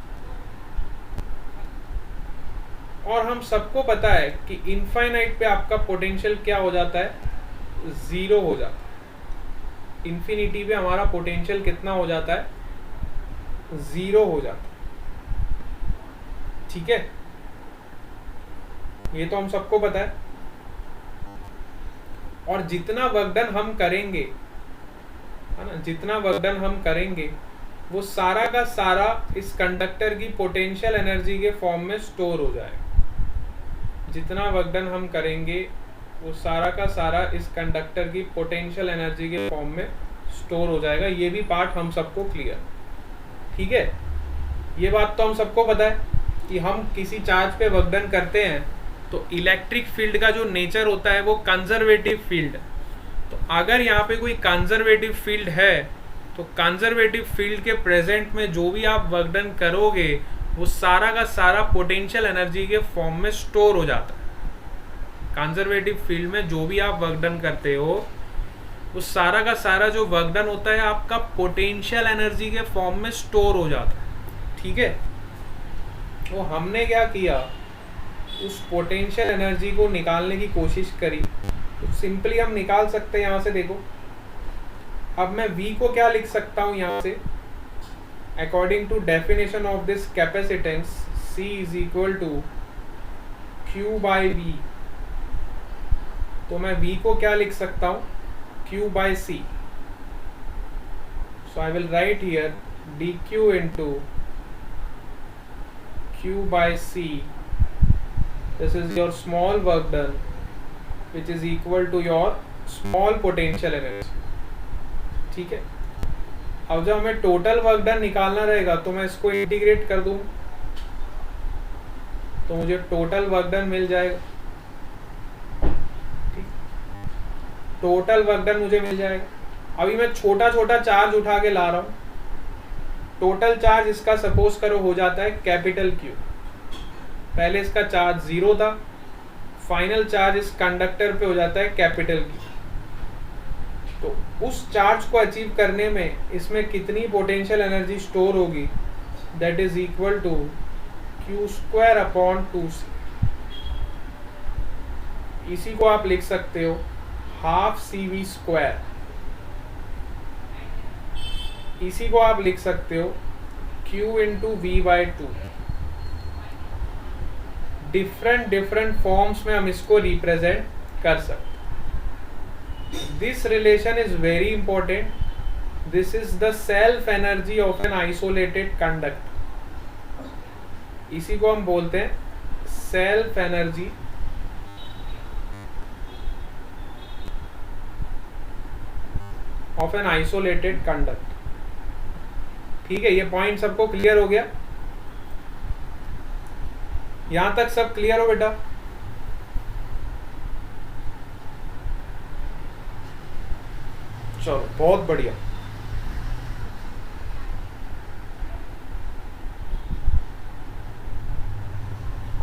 और हम सबको पता है कि इनफाइनाइट पे आपका पोटेंशियल क्या हो जाता है? 0 हो जाता है। इन्फिनिटी पे हमारा पोटेंशियल कितना हो जाता है? 0 हो जाता है। ठीक है, ये तो हम सबको पता है। और जितना वर्क डन हम करेंगे, है ना, जितना वर्क डन हम करेंगे वो सारा का सारा इस कंडक्टर की पोटेंशियल एनर्जी के फॉर्म में स्टोर हो जाएगा। जितना वर्क डन हम करेंगे वो सारा का सारा इस कंडक्टर की पोटेंशियल एनर्जी के फॉर्म में स्टोर हो जाएगा। ये भी पार्ट हम सबको क्लियर, ठीक है। ये बात तो हम सबको पता है कि हम किसी चार्ज पे वर्क डन करते हैं तो इलेक्ट्रिक फील्ड का जो नेचर होता है वो कंजर्वेटिव फील्ड है। तो अगर यहाँ पे कोई कंजर्वेटिव फील्ड है तो कंजर्वेटिव फील्ड के प्रेजेंट में जो भी आप वर्क डन करोगे वो सारा का सारा पोटेंशियल एनर्जी के फॉर्म में स्टोर हो जाता है। कंजर्वेटिव फील्ड में जो भी आप वर्क डन करते हो वो सारा का सारा जो वर्क डन होता है आपका पोटेंशियल एनर्जी के फॉर्म में स्टोर हो जाता है, ठीक है। तो हमने क्या किया, उस पोटेंशियल एनर्जी को निकालने की कोशिश करी। तो सिंपली हम निकाल सकते हैं यहाँ से, देखो अब मैं V को क्या लिख सकता हूँ यहाँ से, according to definition of this capacitance C is equal to Q by V। तो मैं V को क्या लिख सकता हूँ, Q by C। So I will write here dq into Q by C. This is your small work done which is equal to your small potential energy, ठीक है। अब जब हमें टोटल वर्क डन निकालना रहेगा तो मैं इसको इंटीग्रेट कर दूं तो मुझे टोटल वर्क डन मिल जाएगा, ठीक, टोटल वर्क डन मुझे मिल जाएगा। अभी मैं छोटा छोटा चार्ज उठा के ला रहा हूं, टोटल चार्ज इसका सपोज करो हो जाता है कैपिटल क्यू। पहले इसका चार्ज 0 था, फाइनल चार्ज इस कंडक्टर पे हो जाता है कैपिटल क्यू। तो उस चार्ज को अचीव करने में इसमें कितनी पोटेंशियल एनर्जी स्टोर होगी, that is equal to Q² upon 2C। इसी को आप लिख सकते हो हाफ CV², इसी को आप लिख सकते हो Q into V/2। Different forms में हम इसको रिप्रेजेंट कर सकते। This relation is very important, this is the self energy of an isolated conductor. इसी को हम बोलते हैं self energy of an isolated conductor, ठीक है। ये पॉइंट सबको क्लियर हो गया? यहां तक सब क्लियर हो बेटा? चलो बहुत बढ़िया।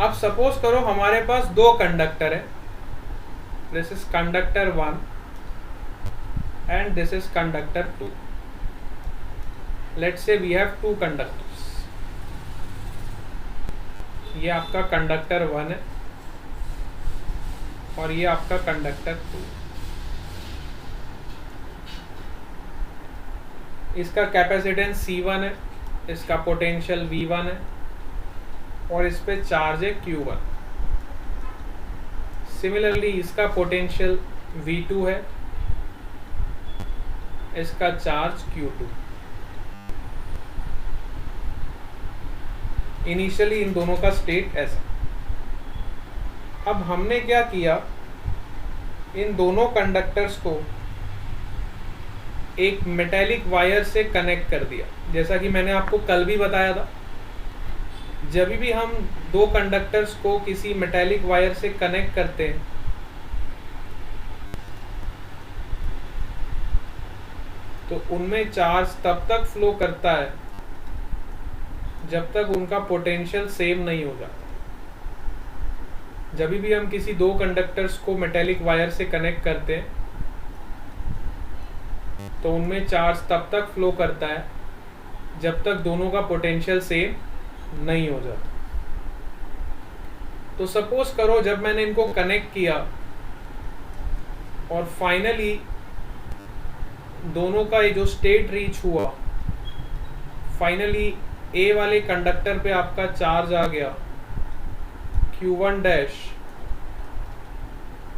अब सपोज करो हमारे पास दो कंडक्टर है, this is conductor 1 and this is conductor 2। Let's say we have 2 conductors. ये आपका कंडक्टर 1 है और ये आपका कंडक्टर 2। इसका कैपेसिटेंस C1 है, इसका पोटेंशियल V1 है और इस पे चार्ज है Q1। सिमिलरली इसका पोटेंशियल V2 है, इसका चार्ज Q2। इनिशियली इन दोनों का स्टेट ऐसा। अब हमने क्या किया, इन दोनों कंडक्टर्स को एक मेटेलिक वायर से कनेक्ट कर दिया। जैसा कि मैंने आपको कल भी बताया था, जब भी हम दो कंडक्टर्स को किसी मेटेलिक वायर से कनेक्ट करते हैं तो उनमें चार्ज तब तक फ्लो करता है जब तक उनका पोटेंशियल सेम नहीं हो जाता। जब भी हम किसी दो कंडक्टर्स को मेटेलिक वायर से कनेक्ट करते हैं तो उनमें चार्ज तब तक फ्लो करता है जब तक दोनों का पोटेंशियल सेम नहीं हो जाता। तो सपोज करो जब मैंने इनको कनेक्ट किया और फाइनली दोनों का ये जो स्टेट रीच हुआ, फाइनली ए वाले कंडक्टर पे आपका चार्ज आ गया Q1 डैश,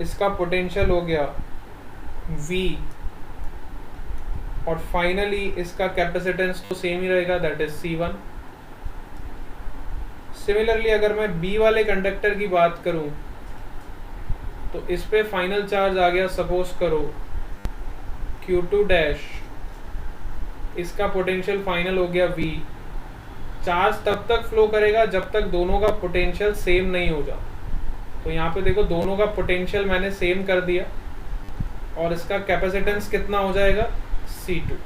इसका पोटेंशियल हो गया V और फाइनली इसका कैपेसिटेंस तो सेम ही रहेगा, दैट इज C1। सिमिलरली अगर मैं बी वाले कंडक्टर की बात करूं तो इस पे फाइनल चार्ज आ गया, सपोज करो Q2 डैश, इसका पोटेंशियल फाइनल हो गया V। चार्ज तब तक फ्लो करेगा जब तक दोनों का पोटेंशियल सेम नहीं हो जाता। तो यहाँ पे देखो दोनों का पोटेंशियल मैंने सेम कर दिया और इसका कैपेसिटेंस कितना हो जाएगा, C2।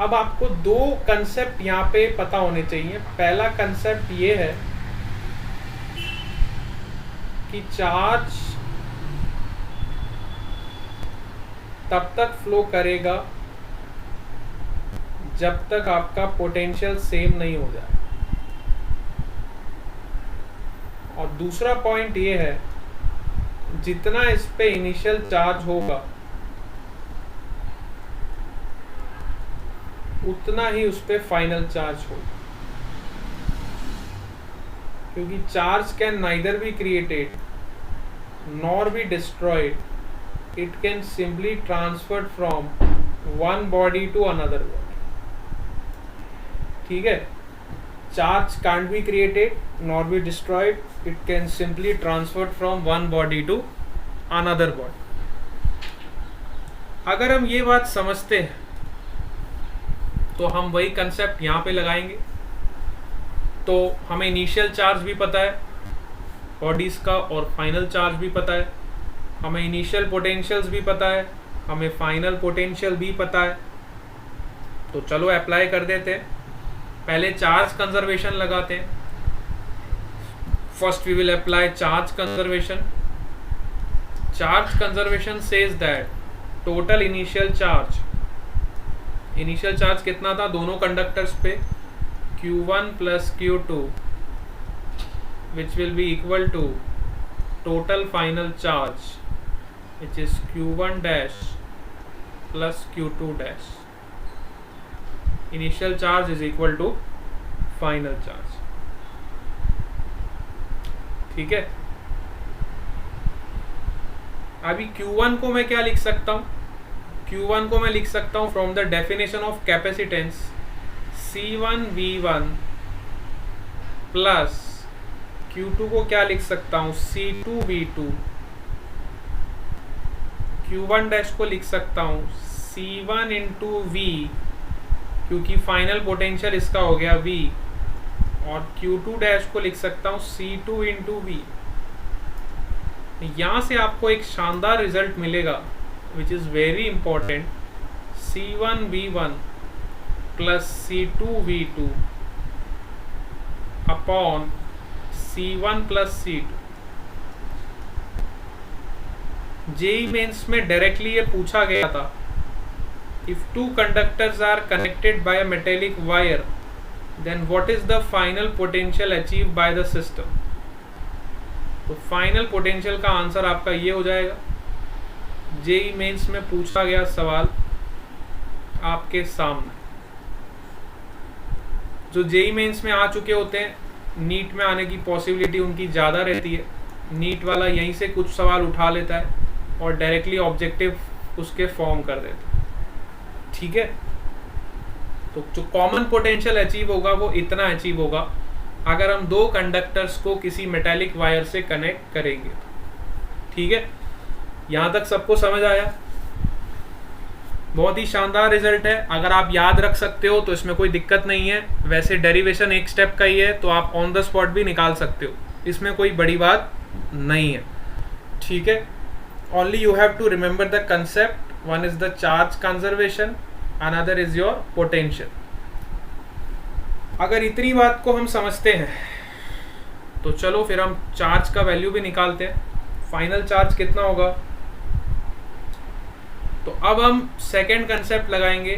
अब आपको दो कंसेप्ट यहाँ पे पता होने चाहिए। पहला कंसेप्ट ये है कि चार्ज तब तक फ्लो करेगा जब तक आपका पोटेंशियल सेम नहीं हो जाए। और दूसरा पॉइंट ये है, जितना इस पे इनिशियल चार्ज होगा उतना ही उस पे फाइनल चार्ज होगा, क्योंकि charge can neither be created nor be destroyed, it can simply transferred from one body to another body. ठीक है, charge can't be created nor be destroyed, it can simply transferred from one body to another body. अगर हम ये बात समझते हैं तो हम वही कंसेप्ट यहाँ पे लगाएंगे। तो हमें इनिशियल चार्ज भी पता है बॉडीज का और फाइनल चार्ज भी पता है, हमें इनिशियल पोटेंशियल्स भी पता है, हमें फाइनल पोटेंशियल भी पता है। तो चलो अप्लाई कर देते हैं। पहले चार्ज कंजर्वेशन लगाते हैं। First we will apply charge conservation. Charge conservation says that total initial charge कितना था दोनों कंडक्टर्स पे, Q1 plus Q2 which will be equal to total final charge which is Q1 dash plus Q2 dash. Initial charge is equal to final charge. ठीक है। अभी Q1 को मैं क्या लिख सकता हूँ? Q1 को मैं लिख सकता हूँ from the definition of capacitance C1V1 plus Q2 को क्या लिख सकता हूँ C2V2, Q1 डैश को लिख सकता हूँ C1 इंटू V क्योंकि फाइनल पोटेंशियल इसका हो गया V, और Q2 डैश को लिख सकता हूँ C2 इंटू V। यहाँ से आपको एक शानदार रिजल्ट मिलेगा which is very important, C1V1 plus C2V2 upon C1 plus C2। JEE Mains में डायरेक्टली ये पूछा गया था, if two conductors are connected by a metallic wire then what is the final potential achieve by the system. तो final potential का answer आपका ये हो जाएगा। जेई मेंस में पूछा गया सवाल आपके सामने। जो जेई मेंस में आ चुके होते हैं, नीट में आने की पॉसिबिलिटी उनकी ज़्यादा रहती है। नीट वाला यहीं से कुछ सवाल उठा लेता है और डायरेक्टली ऑब्जेक्टिव उसके फॉर्म कर देता है। ठीक है। तो जो कॉमन पोटेंशियल अचीव होगा वो इतना अचीव होगा अगर हम दो कंडक्टर्स को किसी मेटालिक वायर से कनेक्ट करेंगे। ठीक है, यहाँ तक सबको समझ आया? बहुत ही शानदार रिजल्ट है। अगर आप याद रख सकते हो तो इसमें कोई दिक्कत नहीं है। वैसे डेरिवेशन एक स्टेप का ही है तो आप ऑन द स्पॉट भी निकाल सकते हो, इसमें कोई बड़ी बात नहीं है। ठीक है, only you have to remember the concept. One is the charge conservation, another is your potential. अगर इतनी बात को हम समझते हैं तो चलो फिर हम चार्ज का वैल्यू भी निकालते हैं। फाइनल चार्ज कितना होगा? तो अब हम सेकेंड कंसेप्ट लगाएंगे।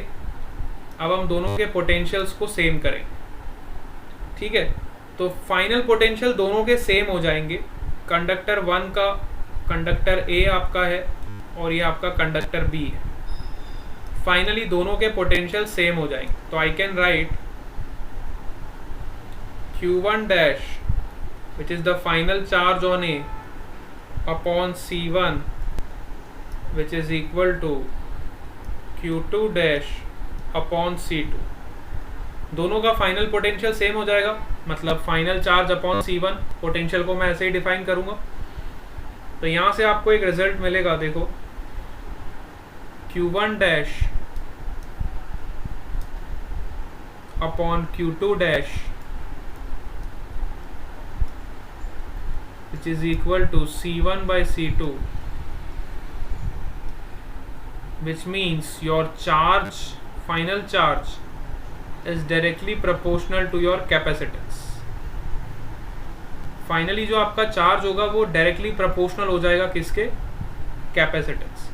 अब हम दोनों के पोटेंशियल्स को सेम करेंगे। ठीक है, तो फाइनल पोटेंशियल दोनों के सेम हो जाएंगे। कंडक्टर 1 का कंडक्टर A आपका है और ये आपका कंडक्टर B है। फाइनली दोनों के पोटेंशियल सेम हो जाएंगे। तो आई can right Q1 dash which is the final charge on A upon C1 which is equal to Q2 dash upon C2। दोनों का फाइनल पोटेंशियल सेम हो जाएगा, मतलब final charge upon C1। Potential को मैं ऐसे ही डिफाइन करूंगा। तो यहां से आपको एक रिजल्ट मिलेगा, देखो Q1 dash upon Q2 dash which is equal to C1 by C2, which means your charge, final charge is directly proportional to your capacitance। Finally जो आपका चार्ज होगा वो डायरेक्टली प्रोपोर्शनल हो जाएगा किसके? कैपेसिटेंस।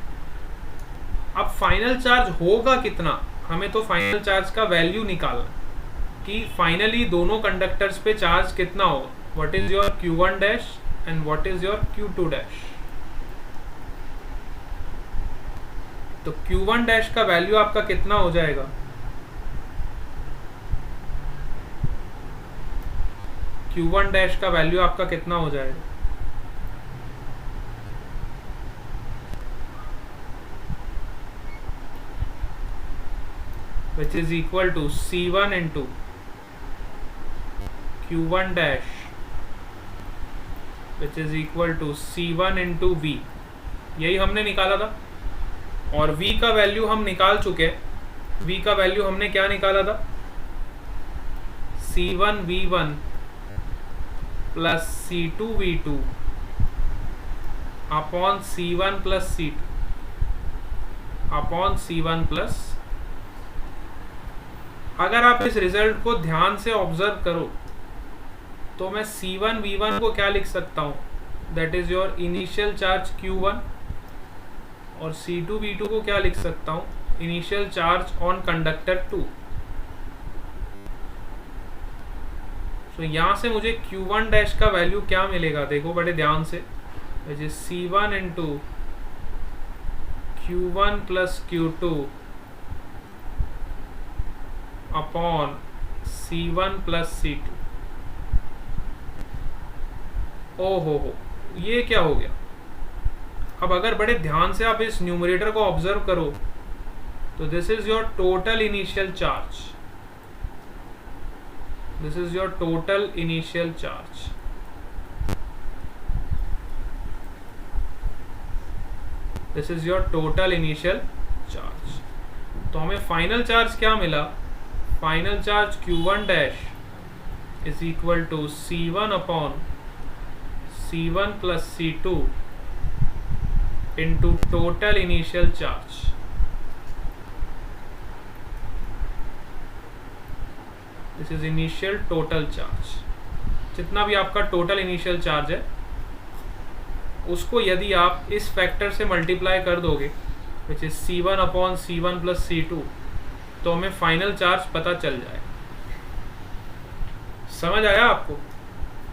अब फाइनल चार्ज होगा कितना, हमें तो फाइनल चार्ज का वैल्यू निकालना कि फाइनली दोनों कंडक्टर्स पे चार्ज कितना होगा। What is your Q1 dash and what is your Q2 dash. तो Q1 डैश का वैल्यू आपका कितना हो जाएगा? Q1 डैश का वैल्यू आपका कितना हो जाएगा? which is equal to C1 into Q1 dash which is equal to C1 into V। यही हमने निकाला था। और V का वैल्यू हम निकाल चुके हैं। V का वैल्यू हमने क्या निकाला था? C1V1 plus C2V2 upon C1 plus C2 upon C1 plus. अगर आप इस रिजल्ट को ध्यान से ऑब्जर्व करो तो मैं C1V1 को क्या लिख सकता हूँ? That is your initial charge Q1। और C2V2 को क्या लिख सकता हूँ? Initial charge on conductor 2। तो यहाँ से मुझे Q1 डैश का वैल्यू क्या मिलेगा? देखो बड़े ध्यान से, विच is C1 into Q1 plus Q2 upon C1 plus C2। ओ हो, ये क्या हो गया? अब अगर बड़े ध्यान से आप इस न्यूमरेटर को ऑब्जर्व करो तो this is your total initial charge. This is your total initial charge. This is your total initial charge. तो हमें फाइनल चार्ज क्या मिला? Final charge Q1 dash is equal to C1 upon C1 plus C2 into total initial charge. This is initial total charge. जितना भी आपका total initial charge है उसको यदि आप इस फैक्टर से मल्टीप्लाई कर दोगे विच is C1 upon C1 plus C2 तो हमें फाइनल चार्ज पता चल जाएगा। समझ आया आपको?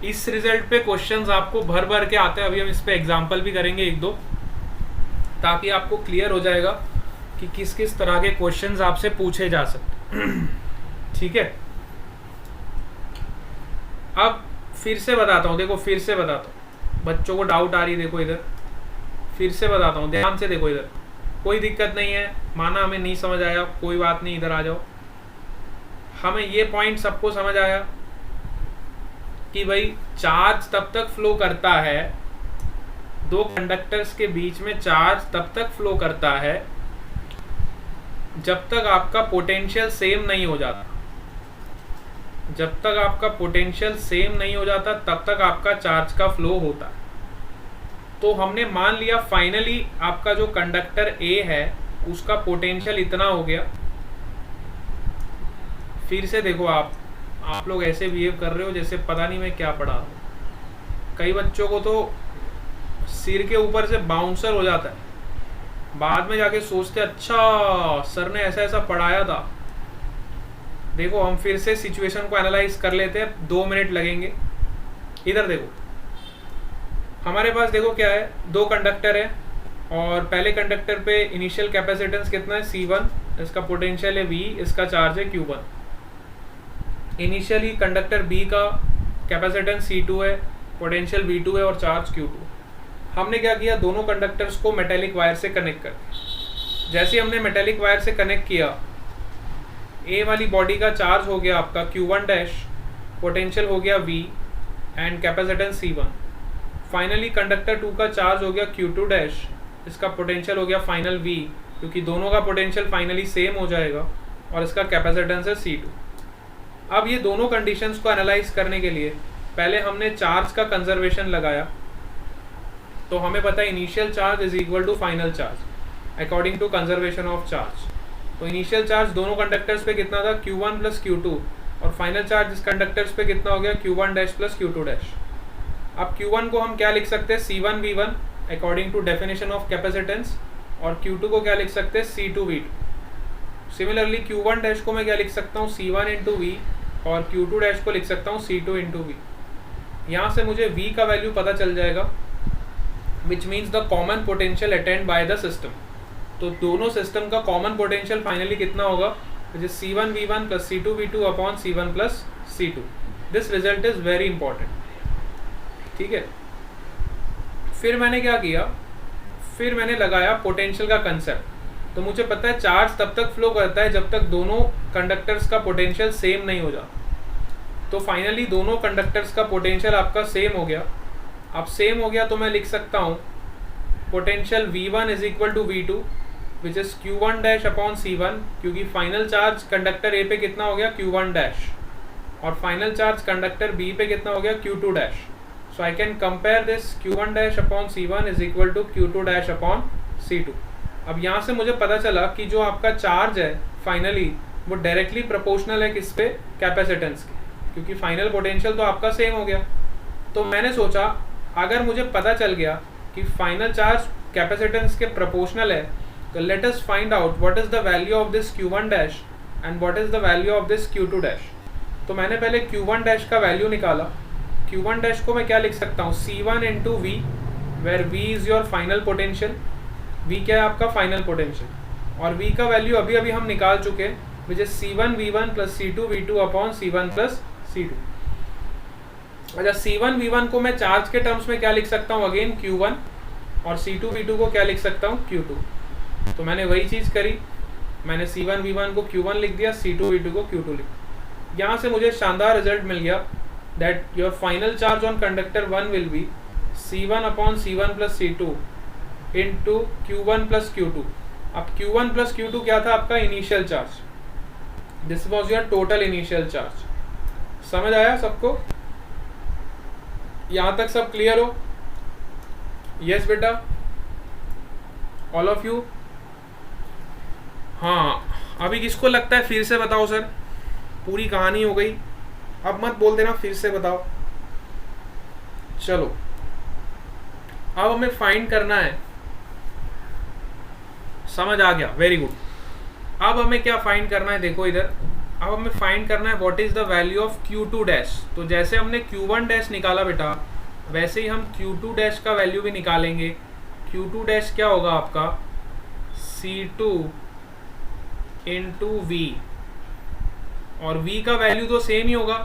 इस रिजल्ट पे क्वेश्चंस आपको भर भर के आते हैं। अभी हम इस पे एग्जांपल भी करेंगे एक दो, ताकि आपको क्लियर हो जाएगा कि किस किस तरह के क्वेश्चंस आपसे पूछे जा सकते। ठीक है, अब फिर से बताता हूँ। देखो फिर से बताता हूँ, बच्चों को डाउट आ रही है। देखो इधर फिर से बताता हूँ, ध्यान से देखो इधर। कोई दिक्कत नहीं है, माना हमें नहीं समझ आया, कोई बात नहीं, इधर आ जाओ। हमें ये पॉइंट सबको समझ आया कि भाई चार्ज तब तक फ्लो करता है, दो कंडक्टर्स के बीच में चार्ज तब तक फ्लो करता है जब तक आपका पोटेंशियल सेम नहीं हो जाता। जब तक आपका पोटेंशियल सेम नहीं हो जाता तब तक आपका चार्ज का फ्लो होता है। तो हमने मान लिया फाइनली आपका जो कंडक्टर A है उसका पोटेंशियल इतना हो गया। फिर से देखो, आप लोग ऐसे बिहेव कर रहे हो जैसे पता नहीं मैं क्या पढ़ा रहा हूं। कई बच्चों को तो सिर के ऊपर से बाउंसर हो जाता है, बाद में जाके सोचते अच्छा सर ने ऐसा ऐसा पढ़ाया था। देखो हम फिर से सिचुएशन को एनालाइज कर लेते हैं, 2 मिनट लगेंगे। इधर देखो, हमारे पास देखो क्या है, दो कंडक्टर है और पहले कंडक्टर पे इनिशियल कैपेसिटेंस कितना है? C1, इसका पोटेंशियल है V, इसका चार्ज है Q1। इनिशियली कंडक्टर B का कैपेसिटेंस C2 है, पोटेंशियल V2 है और चार्ज Q2। हमने क्या किया, दोनों कंडक्टर्स को मेटेलिक वायर से कनेक्ट कर दिया। जैसे हमने मेटेलिक वायर से कनेक्ट किया, A वाली बॉडी का चार्ज हो गया आपका Q1 डैश, पोटेंशियल हो गया V and capacitance C1। Finally conductor 2 का चार्ज हो गया Q2 डैश, इसका पोटेंशियल हो गया फाइनल V, क्योंकि दोनों का पोटेंशियल फाइनली सेम हो जाएगा और इसका कैपेसिटेंस है C2। अब ये दोनों कंडीशंस को एनालाइज करने के लिए पहले हमने चार्ज का कंजर्वेशन लगाया। तो हमें पता है initial charge is equal to final charge according to conservation of charge. तो इनिशियल चार्ज दोनों कंडक्टर्स पे कितना था? Q1 प्लस Q2, और फाइनल चार्ज इस कंडक्टर्स पे कितना हो गया? Q1 dash plus Q2 dash. अब Q1 को हम क्या लिख सकते हैं? C1V1 according to definition of capacitance, और Q2 को क्या लिख सकते हैं? C2V2। सिमिलरली Q1 डैश को मैं क्या लिख सकता हूँ? C1 इंटू V, और Q2 डैश को लिख सकता हूँ C2 इंटू V। यहाँ से मुझे V का वैल्यू पता चल जाएगा, which means the common potential attend bye the system. तो दोनों सिस्टम का कॉमन पोटेंशियल फाइनली कितना होगा? C1V1 plus C2V2 upon C1 plus C2। This result is very important. ठीक है, फिर मैंने क्या किया, फिर मैंने लगाया पोटेंशियल का कंसेप्ट। तो मुझे पता है चार्ज तब तक फ्लो करता है जब तक दोनों कंडक्टर्स का पोटेंशियल सेम नहीं हो जाता। तो फाइनली दोनों कंडक्टर्स का पोटेंशियल आपका सेम हो गया। अब सेम हो गया तो मैं लिख सकता हूँ potential V1 is equal to V2 which is Q1 dash upon C1, क्योंकि फाइनल चार्ज कंडक्टर A पे कितना हो गया Q1 डैश और फाइनल चार्ज कंडक्टर B पे कितना हो गया Q2 dash. So I can compare this Q1 dash upon C1 is equal to Q2 dash upon C2. अब यहाँ से मुझे पता चला कि जो आपका चार्ज है फाइनली वो डायरेक्टली प्रोपोर्शनल है किस पे, कैपेसिटेंस के, क्योंकि फाइनल पोटेंशियल तो आपका सेम हो गया. तो मैंने सोचा अगर मुझे पता चल गया कि फाइनल चार्ज कैपेसिटेंस के प्रोपोर्शनल है, तो let us find out what is the value of this Q1 dash and what is the value of this Q2 dash. तो मैंने पहले Q1 डैश का वैल्यू निकाला. Q1 डैश को मैं क्या लिख सकता हूँ, C1 into V, where V is your final potential. V क्या है आपका फाइनल पोटेंशियल, और V का वैल्यू अभी अभी हम निकाल चुके हैं which is C1 V1 plus C2 V2 upon C1 plus C2. अच्छा, C1 V1 को मैं चार्ज के टर्म्स में क्या लिख सकता हूँ, अगेन Q1, और C2 V2 को क्या लिख सकता हूँ, Q2. तो मैंने वही चीज़ करी, मैंने C1 V1 को Q1 लिख दिया, C2 V2 को Q2 लिख दिया. यहाँ से मुझे शानदार रिजल्ट मिल गया that your final charge on conductor 1 will be C1 upon C1 plus C2 into Q1 plus Q2. अब Q1 प्लस Q2 क्या था आपका initial charge, this was your total initial charge. समझ आया सबको, यहाँ तक सब क्लियर हो? यस बेटा, ऑल ऑफ यू. हाँ, अभी किसको लगता है, फिर से बताओ सर, पूरी कहानी हो गई, अब मत बोल देना, फिर से बताओ. चलो, अब हमें फाइंड करना है. समझ आ गया, वेरी गुड. अब हमें क्या फाइंड करना है, देखो इधर, अब हमें फाइंड करना है what is the value of Q2 dash. तो जैसे हमने Q1 डैश निकाला बेटा, वैसे ही हम Q2 डैश का वैल्यू भी निकालेंगे. Q2 डैश क्या होगा आपका, C2 इंटू V, और V का वैल्यू तो सेम ही होगा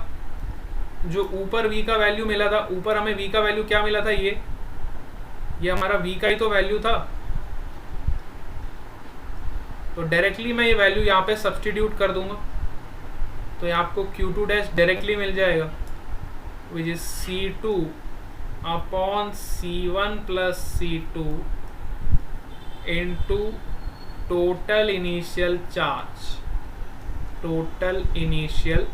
जो ऊपर V का वैल्यू मिला था. ऊपर हमें V का वैल्यू क्या मिला था, ये हमारा V का ही तो वैल्यू था. तो डायरेक्टली मैं ये वैल्यू यहाँ पे सब्सटीट्यूट कर दूंगा, तो ये आपको Q2 डैश डायरेक्टली मिल जाएगा which is C2 upon C1 plus C2 into total initial charge. Total initial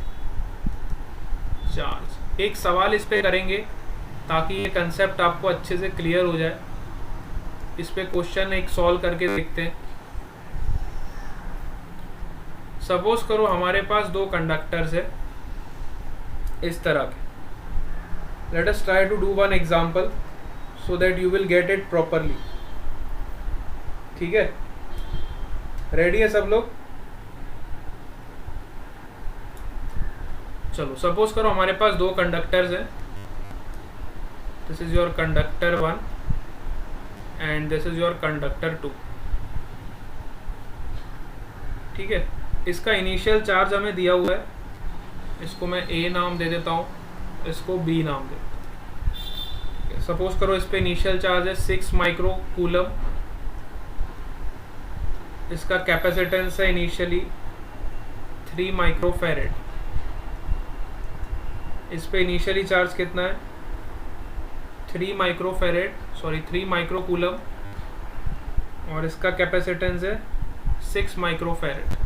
charge. एक सवाल इस पे करेंगे ताकि ये कंसेप्ट आपको अच्छे से क्लियर हो जाए. इस पे क्वेश्चन एक सॉल्व करके देखते हैं. सपोज करो हमारे पास दो कंडक्टर्स है इस तरह के. Let us try to do one example so that you will get it properly. ठीक है, रेडी है सब लोग? चलो, सपोज करो हमारे पास दो कंडक्टर्स हैं. This is your conductor 1 and this is your conductor 2. ठीक है, इसका इनिशियल चार्ज हमें दिया हुआ है, इसको मैं A नाम दे देता हूँ, इसको B नाम दे देता हूँ. सपोज करो इस पे इनिशियल चार्ज है 6 माइक्रो कूलम. इसका कैपेसिटेंस है इनिशियली 3 माइक्रो फैरेड. इस पे इनिशियली चार्ज कितना है, 3 micro farad, sorry 3 micro coulomb, और इसका कैपेसिटेंस है 6 माइक्रो फैरेड.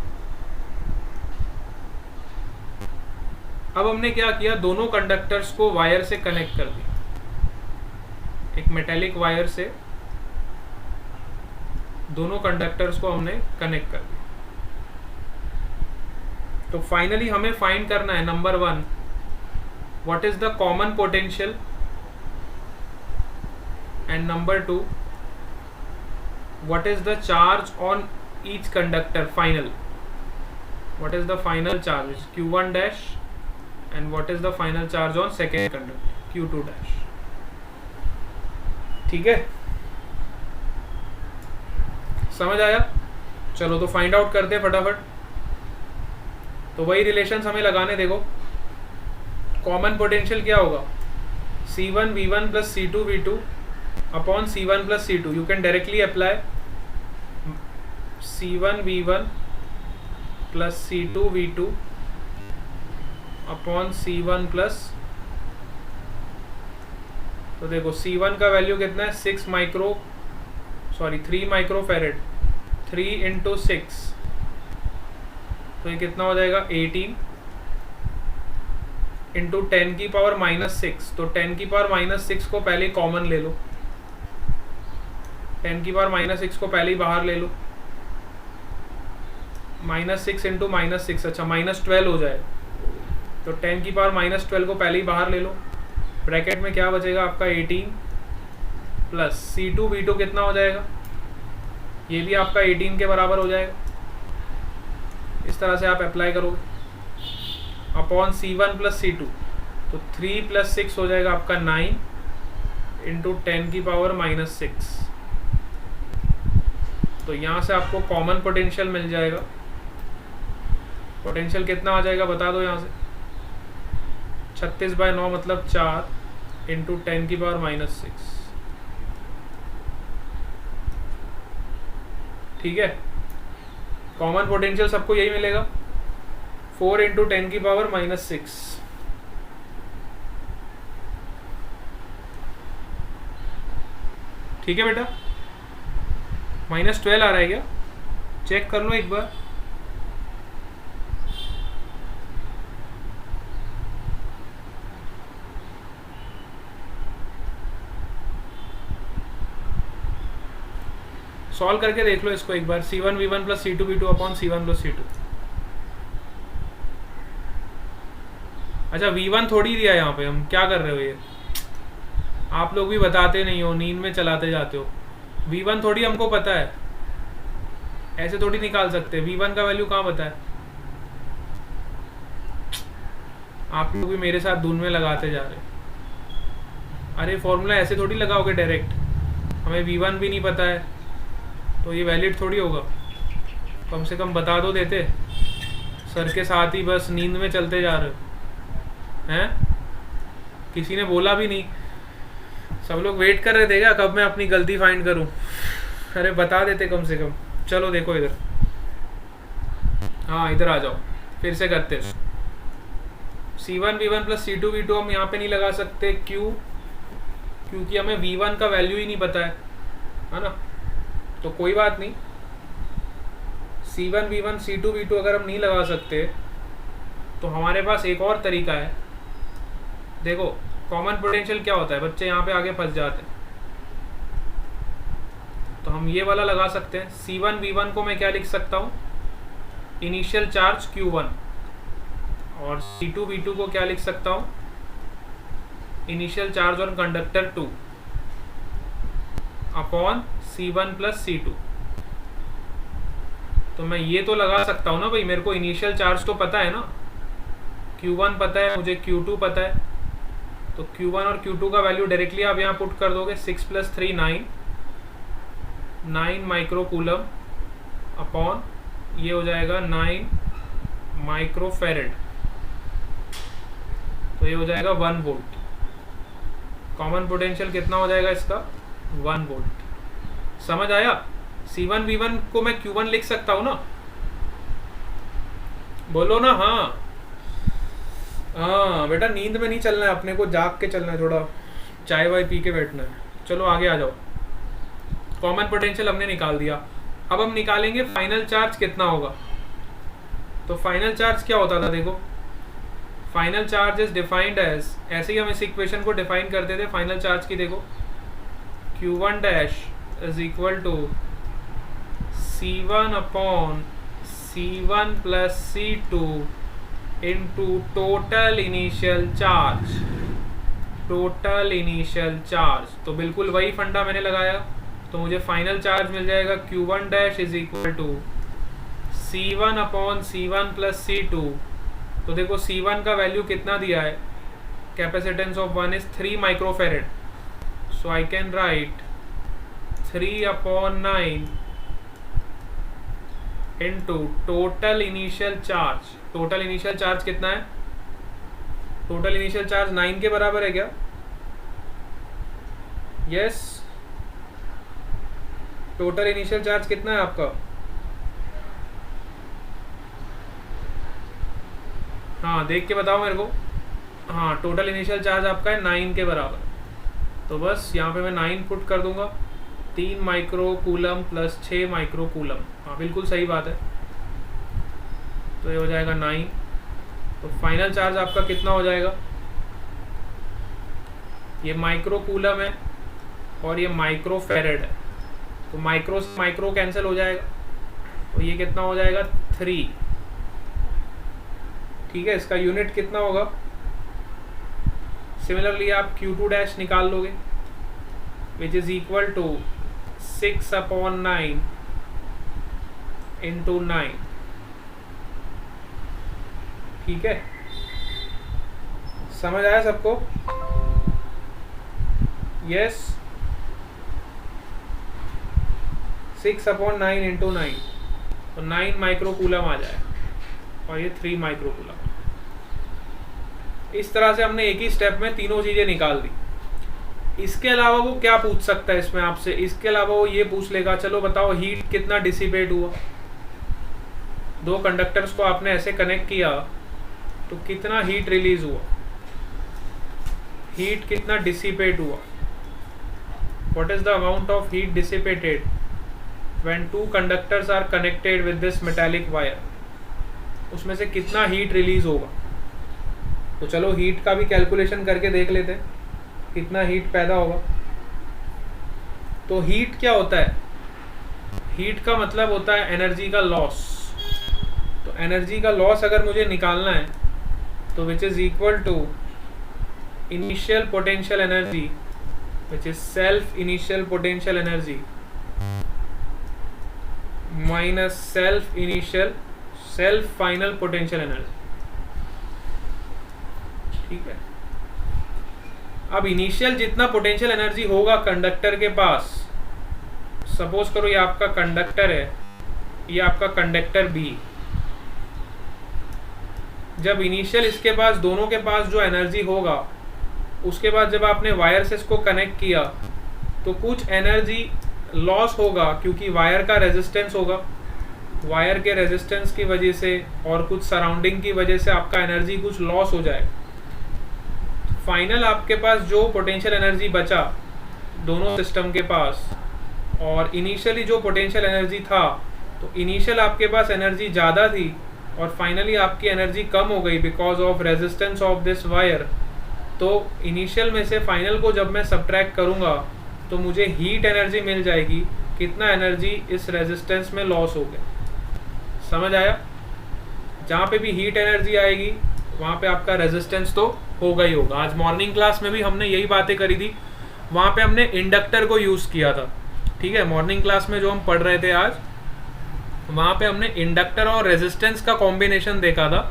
अब हमने क्या किया, दोनों कंडक्टर्स को वायर से कनेक्ट कर दिया. एक मेटेलिक वायर से दोनों कंडक्टर्स को हमने कनेक्ट कर दिया. तो फाइनली हमें फाइंड करना है, number 1, what is the common potential, and number 2, what is the charge on each conductor. Final, what is the final charge Q1 dash and what is the final charge on second conductor Q2 dash. ठीक है, समझ आया? चलो तो find out करते हैं फटाफट. तो वही रिलेशंस हमें लगाने. देखो, कॉमन पोटेंशियल क्या होगा, C1 V1 plus C2 V2 upon C1 plus C2. You can directly apply C1 V1 plus C2 V2 upon C1 plus, तो देखो C1 का वैल्यू कितना है 6 माइक्रो सॉरी 3 माइक्रोफेरेड, 3 इंटू 6, तो ये कितना हो जाएगा 18 इंटू 10 की पावर -6। तो 10 की पावर -6 को पहले कॉमन ले लो, 10 की पावर -6 को पहले ही बाहर ले लो, -6 इंटू -6, अच्छा -12 हो जाए। तो 10 की पावर -12 को पहले ही बाहर ले लो, ब्रैकेट में क्या बचेगा आपका 18 प्लस C2 V2 कितना हो जाएगा, ये भी आपका 18 के बराबर हो जाएगा। इस तरह से आप अप्लाई करोगे अपॉन C1 प्लस C2, तो 3 प्लस 6 हो जाएगा आपका 9 इंटू 10 की पावर -6। तो यहाँ से आपको कॉमन पोटेंशियल मिल जाएगा। पोटेंशियल कितना आ जाएगा बता दो यहाँ से, 36/9 मतलब 4 इंटू 10 की पावर -6। ठीक है, कॉमन पोटेंशियल सबको यही मिलेगा, 4 इंटू 10 की पावर -6। ठीक है बेटा, -12 आ रहा है क्या, चेक कर लो एक बार। सॉल्व करके देख लो इसको एक बार, C1 V1 plus C2 V2 upon C1 plus C2। अच्छा V1 थोड़ी दिया यहाँ पे, हम क्या कर रहे हो ये, आप लोग भी बताते नहीं हो, नींद में चलाते जाते हो। V1 थोड़ी हमको पता है, ऐसे थोड़ी निकाल सकते। V1 का वैल्यू कहाँ पता है, आप लोग भी मेरे साथ धुन में लगाते जा रहे। अरे फॉर्मूला ऐसे थोड़ी लगाओगे डायरेक्ट, हमें V1 भी नहीं पता है तो ये वैलिड थोड़ी होगा। कम से कम बता दो देते, सर के साथ ही बस नींद में चलते जा रहे हो हैं, किसी ने बोला भी नहीं। सब लोग वेट कर रहे थे क्या कब मैं अपनी गलती फाइंड करूं, अरे बता देते कम से कम। चलो देखो इधर, हाँ इधर आ जाओ, फिर से करते। C1 V1 plus C2 V2 हम यहाँ पे नहीं लगा सकते, क्यों, क्योंकि हमें V1 का वैल्यू ही नहीं पता है ना। तो कोई बात नहीं, C1 V1 C2 V2 अगर हम नहीं लगा सकते तो हमारे पास एक और तरीका है। देखो कॉमन पोटेंशियल क्या होता है, बच्चे यहाँ पे आगे फंस जाते हैं, तो हम ये वाला लगा सकते हैं। C1 V1 को मैं क्या लिख सकता हूँ, इनिशियल चार्ज Q1, और C2 V2 को क्या लिख सकता हूँ, initial charge on conductor 2 upon C1 plus C2। तो मैं ये तो लगा सकता हूँ ना भाई, मेरे को इनिशियल चार्ज तो पता है ना, Q1 पता है मुझे, Q2 पता है, तो Q1 और Q2 का वैल्यू डायरेक्टली आप यहाँ पुट कर दोगे। 6 + 3 9 माइक्रो कूलम अपॉन ये हो जाएगा 9 माइक्रोफेरेड, तो ये हो जाएगा 1 वोल्ट। कॉमन पोटेंशियल कितना हो जाएगा इसका, 1 वोल्ट। समझ आया, C1 V1 को मैं Q1 लिख सकता हूँ ना, बोलो ना। हाँ हाँ बेटा, नींद में नहीं चलना है अपने को, जाग के चलना है, थोड़ा चाय वाय पी के बैठना है। चलो आगे आ जाओ, कॉमन पोटेंशियल हमने निकाल दिया। अब हम निकालेंगे फाइनल चार्ज कितना होगा। तो फाइनल चार्ज क्या होता था, देखो final charge is defined as, ऐसे ही हम इस इक्वेशन को डिफाइन करते थे फाइनल चार्ज की। देखो Q1 dash is equal to C1 upon C1 plus C2 into total initial charge, total initial charge. तो बिल्कुल वही फंडा मैंने लगाया, तो मुझे फाइनल चार्ज मिल जाएगा Q1 dash is equal to C1 upon C1 plus C2। तो देखो C1 का वैल्यू कितना दिया है, capacitance of 1 is 3 microfarad, so I can write 3 upon 9 into total initial charge. Total initial charge कितना है, टोटल इनिशियल चार्ज 9 के बराबर है क्या, यस। टोटल इनिशियल चार्ज कितना है आपका, हाँ देख के बताओ मेरे को। हाँ टोटल इनिशियल चार्ज आपका है 9 के बराबर, तो बस यहाँ पे मैं 9 पुट कर दूंगा 3 micro coulomb plus 6 micro coulomb, हाँ बिल्कुल सही बात है। तो ये हो जाएगा 9। तो फाइनल चार्ज आपका कितना हो जाएगा, ये माइक्रो कूलम है और ये माइक्रो फेरेड है, तो माइक्रो से माइक्रो कैंसिल हो जाएगा, तो ये कितना हो जाएगा 3। ठीक है, इसका यूनिट कितना होगा, सिमिलरली आप Q2 डैश निकाल लोगे, which is equal to 6/9 into 9। ठीक है, समझ आया सबको? यस, 6/9 इंटू 9, तो 9 माइक्रो कूलम आ जाए और ये 3 माइक्रो कूलम। इस तरह से हमने एक ही स्टेप में तीनों चीजें निकाल दी। इसके अलावा वो क्या पूछ सकता है इसमें आपसे, इसके अलावा वो ये पूछ लेगा, चलो बताओ हीट कितना डिसिपेट हुआ। दो कंडक्टर्स को आपने ऐसे कनेक्ट किया तो कितना हीट रिलीज हुआ, हीट कितना डिसिपेट हुआ, what is the amount of heat dissipated when two conductors are connected with this metallic wire, उसमें से कितना हीट रिलीज होगा। तो चलो हीट का भी कैलकुलेशन करके देख लेते हैं कितना हीट पैदा होगा। तो हीट क्या होता है, हीट का मतलब होता है एनर्जी का लॉस। तो एनर्जी का लॉस अगर मुझे निकालना है तो which is equal to initial potential energy, which is self initial potential energy minus self final potential energy. ठीक है, अब इनिशियल जितना पोटेंशियल एनर्जी होगा कंडक्टर के पास, सपोज करो ये आपका कंडक्टर है, ये आपका कंडक्टर बी, जब इनिशियल इसके पास दोनों के पास जो एनर्जी होगा, उसके बाद जब आपने वायर से इसको कनेक्ट किया तो कुछ एनर्जी लॉस होगा क्योंकि वायर का रेजिस्टेंस होगा, वायर के रेजिस्टेंस की वजह से और कुछ सराउंडिंग की वजह से आपका एनर्जी कुछ लॉस हो जाएगा। फाइनल आपके पास जो पोटेंशियल एनर्जी बचा दोनों सिस्टम के पास, और इनिशियली जो पोटेंशियल एनर्जी था, तो इनिशियल आपके पास एनर्जी ज़्यादा थी और फाइनली आपकी एनर्जी कम हो गई because of resistance of this wire. तो इनिशियल में से फाइनल को जब मैं सब्ट्रैक्ट करूँगा तो मुझे हीट एनर्जी मिल जाएगी, कितना एनर्जी इस रेजिस्टेंस में लॉस हो गया। समझ आया? जहाँ पे भी हीट एनर्जी आएगी वहाँ पे आपका रेजिस्टेंस तो होगा ही होगा। आज मॉर्निंग क्लास में भी हमने यही बातें करी थी, वहाँ पे हमने इंडक्टर को यूज़ किया था। ठीक है, मॉर्निंग क्लास में जो हम पढ़ रहे थे आज, वहाँ पे हमने इंडक्टर और रेजिस्टेंस का कॉम्बिनेशन देखा था।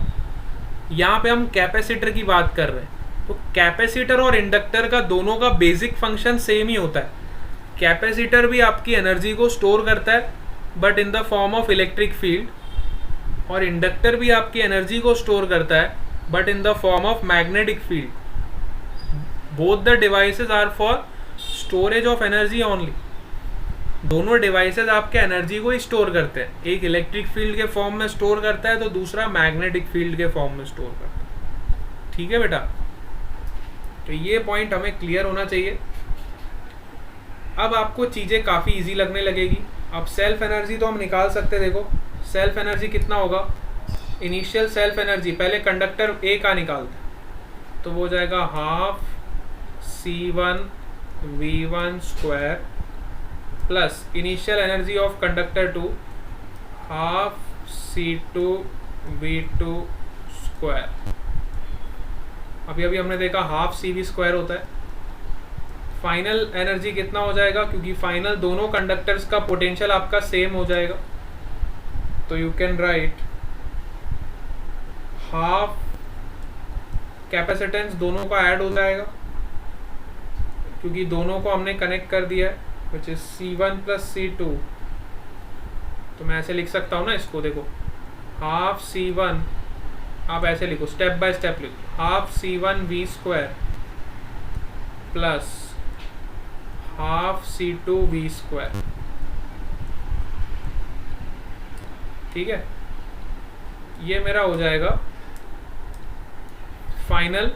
यहाँ पे हम कैपेसिटर की बात कर रहे हैं। तो कैपेसिटर और इंडक्टर का दोनों का बेसिक फंक्शन सेम ही होता है। कैपेसिटर भी आपकी एनर्जी को स्टोर करता है but in the form of electric field, और इंडक्टर भी आपकी एनर्जी को स्टोर करता है but in the form of magnetic field. Both the devices are for storage of energy only. दोनों डिवाइसेस आपके एनर्जी को ही स्टोर करते हैं, एक इलेक्ट्रिक फील्ड के फॉर्म में स्टोर करता है तो दूसरा मैग्नेटिक फील्ड के फॉर्म में स्टोर करता है। ठीक है बेटा, तो ये पॉइंट हमें क्लियर होना चाहिए। अब आपको चीज़ें काफ़ी इजी लगने लगेगी। अब सेल्फ एनर्जी तो हम निकाल सकते हैं। देखो सेल्फ एनर्जी कितना होगा, इनिशियल सेल्फ एनर्जी पहले कंडक्टर ए का निकालते हैं तो वो हो जाएगा half C1 V1 square plus initial energy of conductor 2 half C2 V2 square. अभी अभी हमने देखा हाफ CV स्क्वायर होता है। फाइनल एनर्जी कितना हो जाएगा, क्योंकि फाइनल दोनों कंडक्टर्स का पोटेंशियल आपका सेम हो जाएगा, तो you can write half capacitance दोनों का ऐड हो जाएगा क्योंकि दोनों को हमने कनेक्ट कर दिया है, which is C1 plus C2। तो मैं ऐसे लिख सकता हूँ ना इसको, देखो हाफ C1, आप ऐसे लिखो स्टेप बाय स्टेप लिखो, half C1 V square plus half C2 V square. ठीक है, ये मेरा हो जाएगा फाइनल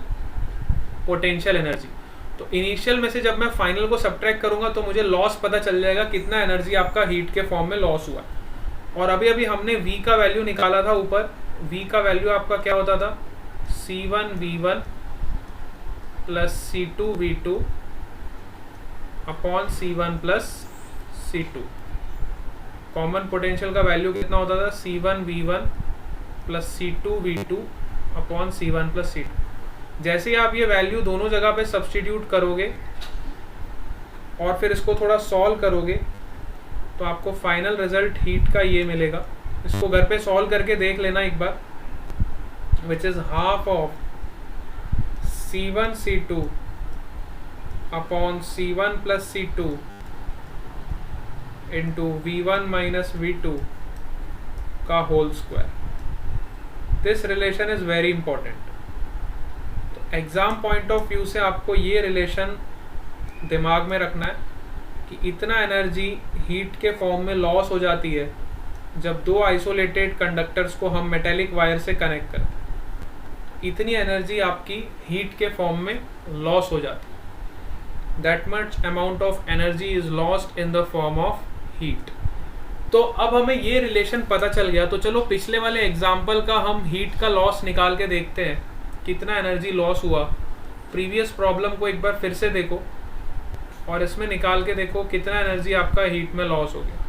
पोटेंशियल एनर्जी। तो इनिशियल में से जब मैं फाइनल को सब्ट्रैक्ट करूंगा तो मुझे लॉस पता चल जाएगा कितना एनर्जी आपका हीट के फॉर्म में लॉस हुआ। और अभी अभी हमने V का वैल्यू निकाला था ऊपर। V का वैल्यू आपका क्या होता था, C1V1 plus C2V2 upon C1 plus C2। Common potential का वैल्यू कितना होता था, C1V1 plus C2V2 upon C1 plus C2। जैसे ही आप ये वैल्यू दोनों जगह पे सब्स्टिट्यूट करोगे और फिर इसको थोड़ा सॉल्व करोगे तो आपको फाइनल रिजल्ट हीट का ये मिलेगा। इसको घर पे सॉल्व करके देख लेना एक बार, which is half of C1 C2 upon C1 plus C2 into V1 minus V2 का whole square. This relation is very important. Exam point of view से आपको ये रिलेशन दिमाग में रखना है कि इतना एनर्जी हीट के फॉर्म में लॉस हो जाती है जब दो आइसोलेटेड कंडक्टर्स को हम मेटेलिक वायर से कनेक्ट करते हैं। इतनी एनर्जी आपकी हीट के फॉर्म में लॉस हो जाती है। That much amount of energy is lost in the form of heat. तो अब हमें ये रिलेशन पता चल गया, तो चलो पिछले वाले एग्जाम्पल का हम हीट का लॉस निकाल के देखते हैं कितना एनर्जी लॉस हुआ। प्रीवियस प्रॉब्लम को एक बार फिर से देखो और इसमें निकाल के देखो कितना एनर्जी आपका हीट में लॉस हो गया।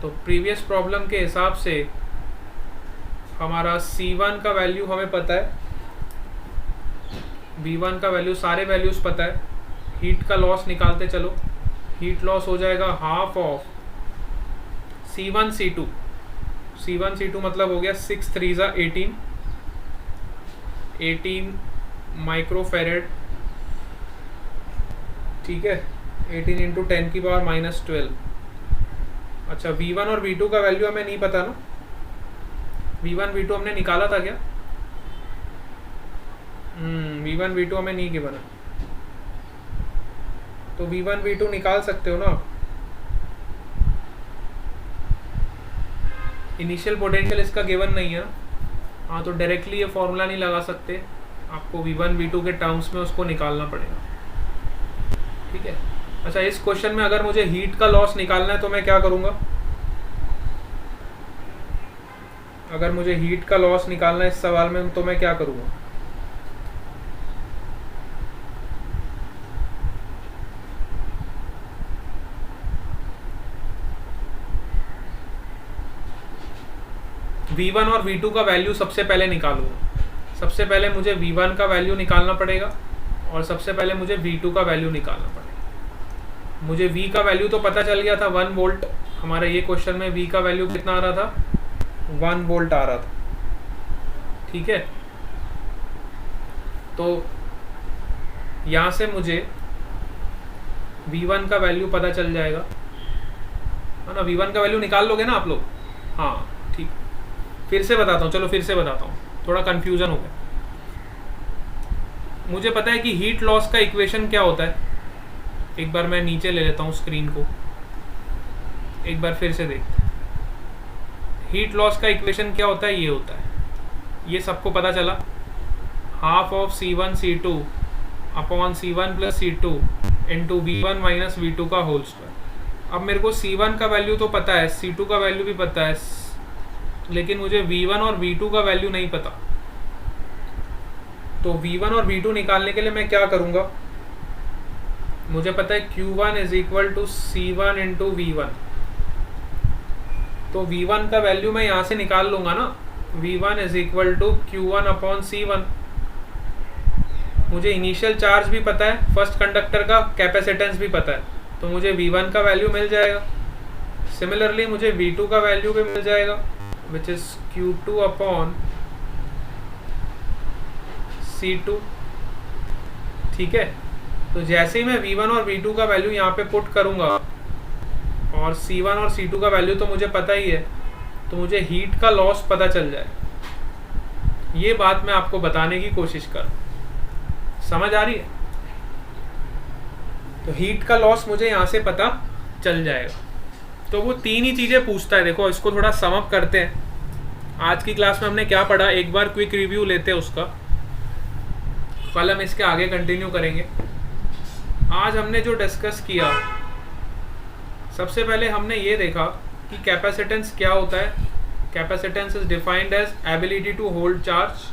तो प्रीवियस प्रॉब्लम के हिसाब से हमारा C1 का वैल्यू हमें पता है, V1 का वैल्यू, सारे वैल्यूज पता है। हीट का लॉस निकालते चलो। हीट लॉस हो जाएगा half of C1 C2। C1 C2 मतलब हो गया 6 3 जा 18 माइक्रोफेरेड, ठीक है। 18 इंटू 10 की पावर माइनस 12। अच्छा, V1 और V2 का वैल्यू हमें नहीं पता ना। V1 V2 हमने निकाला था क्या? V1 V2 हमें नहीं गिवन है, तो V1 V2 निकाल सकते हो ना। इनिशियल पोटेंशियल इसका गिवन नहीं है ना, हाँ, तो डायरेक्टली ये फॉर्मूला नहीं लगा सकते, आपको V1 V2 के टर्म्स में उसको निकालना पड़ेगा, ठीक है। अच्छा, इस क्वेश्चन में अगर मुझे हीट का लॉस निकालना है तो मैं क्या करूँगा? अगर मुझे हीट का लॉस निकालना है इस सवाल में तो मैं क्या करूँगा? V1 और V2 का वैल्यू सबसे पहले निकालूंगा। सबसे पहले मुझे V1 का वैल्यू निकालना पड़ेगा और सबसे पहले मुझे V2 का वैल्यू निकालना पड़ेगा। मुझे V का वैल्यू तो पता चल गया था 1 वोल्ट। हमारे ये क्वेश्चन में V का वैल्यू कितना आ रहा था? 1 वोल्ट आ रहा था, ठीक है। तो यहाँ से मुझे V1 का वैल्यू पता चल जाएगा, है ना। V1 का वैल्यू निकाल लोगे ना आप लोग? हाँ, ठीक। फिर से बताता हूँ, चलो फिर से बताता हूँ, थोड़ा कंफ्यूजन हो गया। मुझे पता है कि हीट लॉस का इक्वेशन क्या होता है। एक बार मैं नीचे ले लेता हूँ स्क्रीन को, एक बार फिर से देखते हैं। हीट लॉस का इक्वेशन क्या होता है? ये होता है, ये सबको पता चला, half of C1 C2 upon C1 plus C2 into V1 minus V2 का होल स्क्वायर। अब मेरे को C1 का वैल्यू तो पता है, C2 का वैल्यू भी पता है, लेकिन मुझे V1 और V2 का वैल्यू नहीं पता। तो V1 और V2 निकालने के लिए मैं क्या करूँगा? मुझे पता है Q1 is equal to C1 into V1। तो V1 का वैल्यू मैं यहाँ से निकाल लूँगा ना, V1 is equal to Q1 upon C1। मुझे इनिशियल चार्ज भी पता है, फर्स्ट कंडक्टर का कैपेसिटेंस भी पता है, तो मुझे V1 का वैल्यू मिल जाएगा। सिमिलरली मुझे V2 का वैल्यू भी मिल जाएगा, which is Q2 upon C2, ठीक है। तो जैसे ही मैं V1 और V2 का वैल्यू यहाँ पे पुट करूँगा और C1 और C2 का वैल्यू तो मुझे पता ही है, तो मुझे हीट का लॉस पता चल जाए। ये बात मैं आपको बताने की कोशिश कर, समझ आ रही है? तो हीट का लॉस मुझे यहाँ से पता चल जाएगा। तो वो तीन ही चीज़ें पूछता है। देखो, इसको थोड़ा सम अप करते हैं। आज की क्लास में हमने क्या पढ़ा, एक बार क्विक रिव्यू लेते हैं उसका। कल हम इसके आगे कंटिन्यू करेंगे। आज हमने जो डिस्कस किया, सबसे पहले हमने ये देखा कि कैपेसिटेंस क्या होता है। Capacitance is defined as ability to hold charge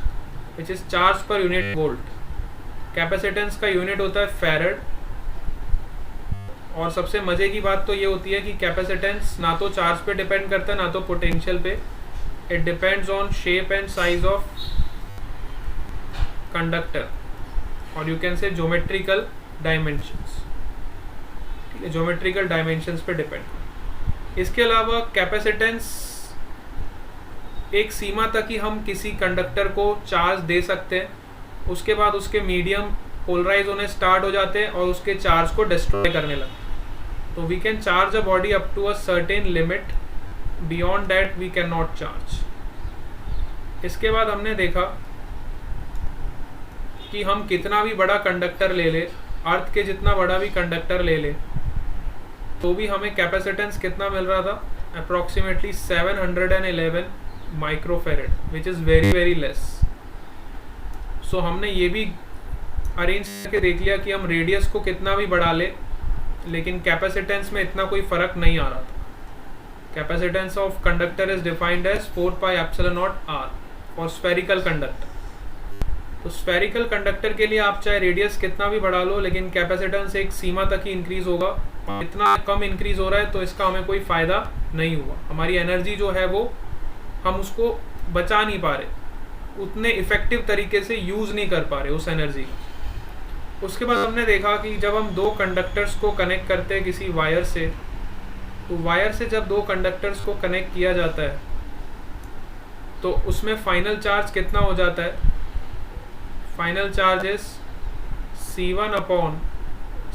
which is charge per unit volt. Capacitance का यूनिट होता है फैरेड। और सबसे मजे की बात तो ये होती है कि कैपेसिटेंस ना तो चार्ज पे डिपेंड करता है ना तो पोटेंशियल पे। It depends on shape and size of conductor और you can say geometrical dimensions. ठीक है, ज्योमेट्रिकल डायमेंशंस पे डिपेंड। इसके अलावा कैपेसिटेंस एक सीमा तक ही हम किसी कंडक्टर को चार्ज दे सकते हैं, उसके बाद उसके मीडियम पोलराइज होने स्टार्ट हो जाते हैं और उसके चार्ज को डिस्ट्रॉय करने लगते हैं। तो we can charge a body up to a certain limit, beyond that we can not charge. इसके बाद हमने देखा कि हम कितना भी बड़ा कंडक्टर ले ले, अर्थ के जितना बड़ा भी कंडक्टर ले ले, तो भी हमें कैपेसिटेंस कितना मिल रहा था, approximately 711 microfarad, which is very very less. So हमने ये भी अरेंज करके देख लिया कि हम रेडियस को कितना भी बढ़ा ले, लेकिन कैपेसिटेंस में इतना कोई फर्क नहीं आ रहा था। Capacitance of conductor is defined as 4πε0r for spherical conductor. तो स्फेरिकल कंडक्टर के लिए आप चाहे रेडियस कितना भी बढ़ा लो, लेकिन कैपेसिटेंस एक सीमा तक ही इंक्रीज होगा। इतना कम इंक्रीज हो रहा है तो इसका हमें कोई फायदा नहीं हुआ। हमारी एनर्जी जो है वो हम उसको बचा नहीं पा रहे, उतने इफेक्टिव तरीके से यूज नहीं कर पा रहे उस एनर्जी को। उसके बाद हमने देखा कि जब हम दो कंडक्टर्स को कनेक्ट करते हैं किसी वायर से, तो वायर से जब दो कंडक्टर्स को कनेक्ट किया जाता है तो उसमें फाइनल चार्ज कितना हो जाता है। Final charge is C1 upon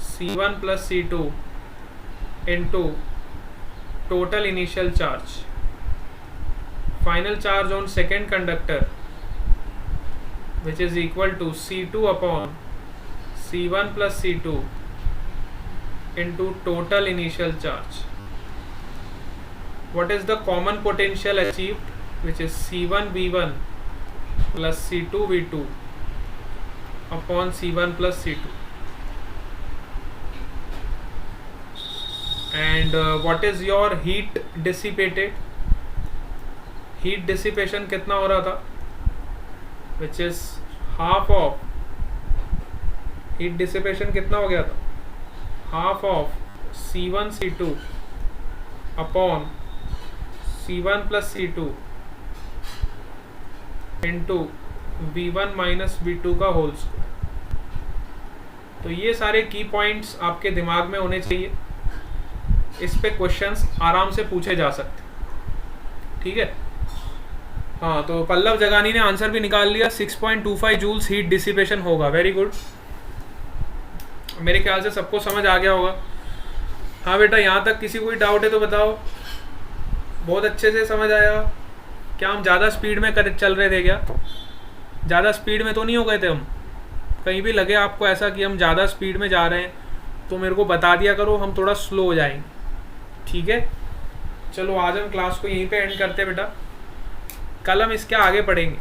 C1 plus C2 into total initial charge. Final charge on second conductor which is equal to C2 upon C1 plus C2 into total initial charge. What is the common potential achieved, which is C1 V1 plus C2 V2 upon C1 plus C2. And what is your heat dissipated? Heat dissipation कितना हो रहा था, which is half of heat dissipation कितना हो गया था, half of C1 C2 upon C1 plus C2 into V1 minus V2 का whole square. तो ये सारे की पॉइंट्स आपके दिमाग में होने चाहिए, इस पे क्वेश्चंस आराम से पूछे जा सकते। ठीक है, हाँ, तो पल्लव जगानी ने आंसर भी निकाल लिया, 6.25 जूल्स हीट डिसिपेशन होगा। वेरी गुड, मेरे ख्याल से सबको समझ आ गया होगा। हाँ बेटा, यहाँ तक किसी कोई डाउट है तो बताओ। बहुत अच्छे से समझ आया। क्या हम ज़्यादा स्पीड में चल रहे थे क्या? ज़्यादा स्पीड में तो नहीं हो गए थे हम? कहीं भी लगे आपको ऐसा कि हम ज़्यादा स्पीड में जा रहे हैं तो मेरे को बता दिया करो, हम थोड़ा स्लो हो जाएंगे। ठीक है, चलो आज हम क्लास को यहीं पे एंड करते हैं बेटा, कल हम इसके आगे पढ़ेंगे।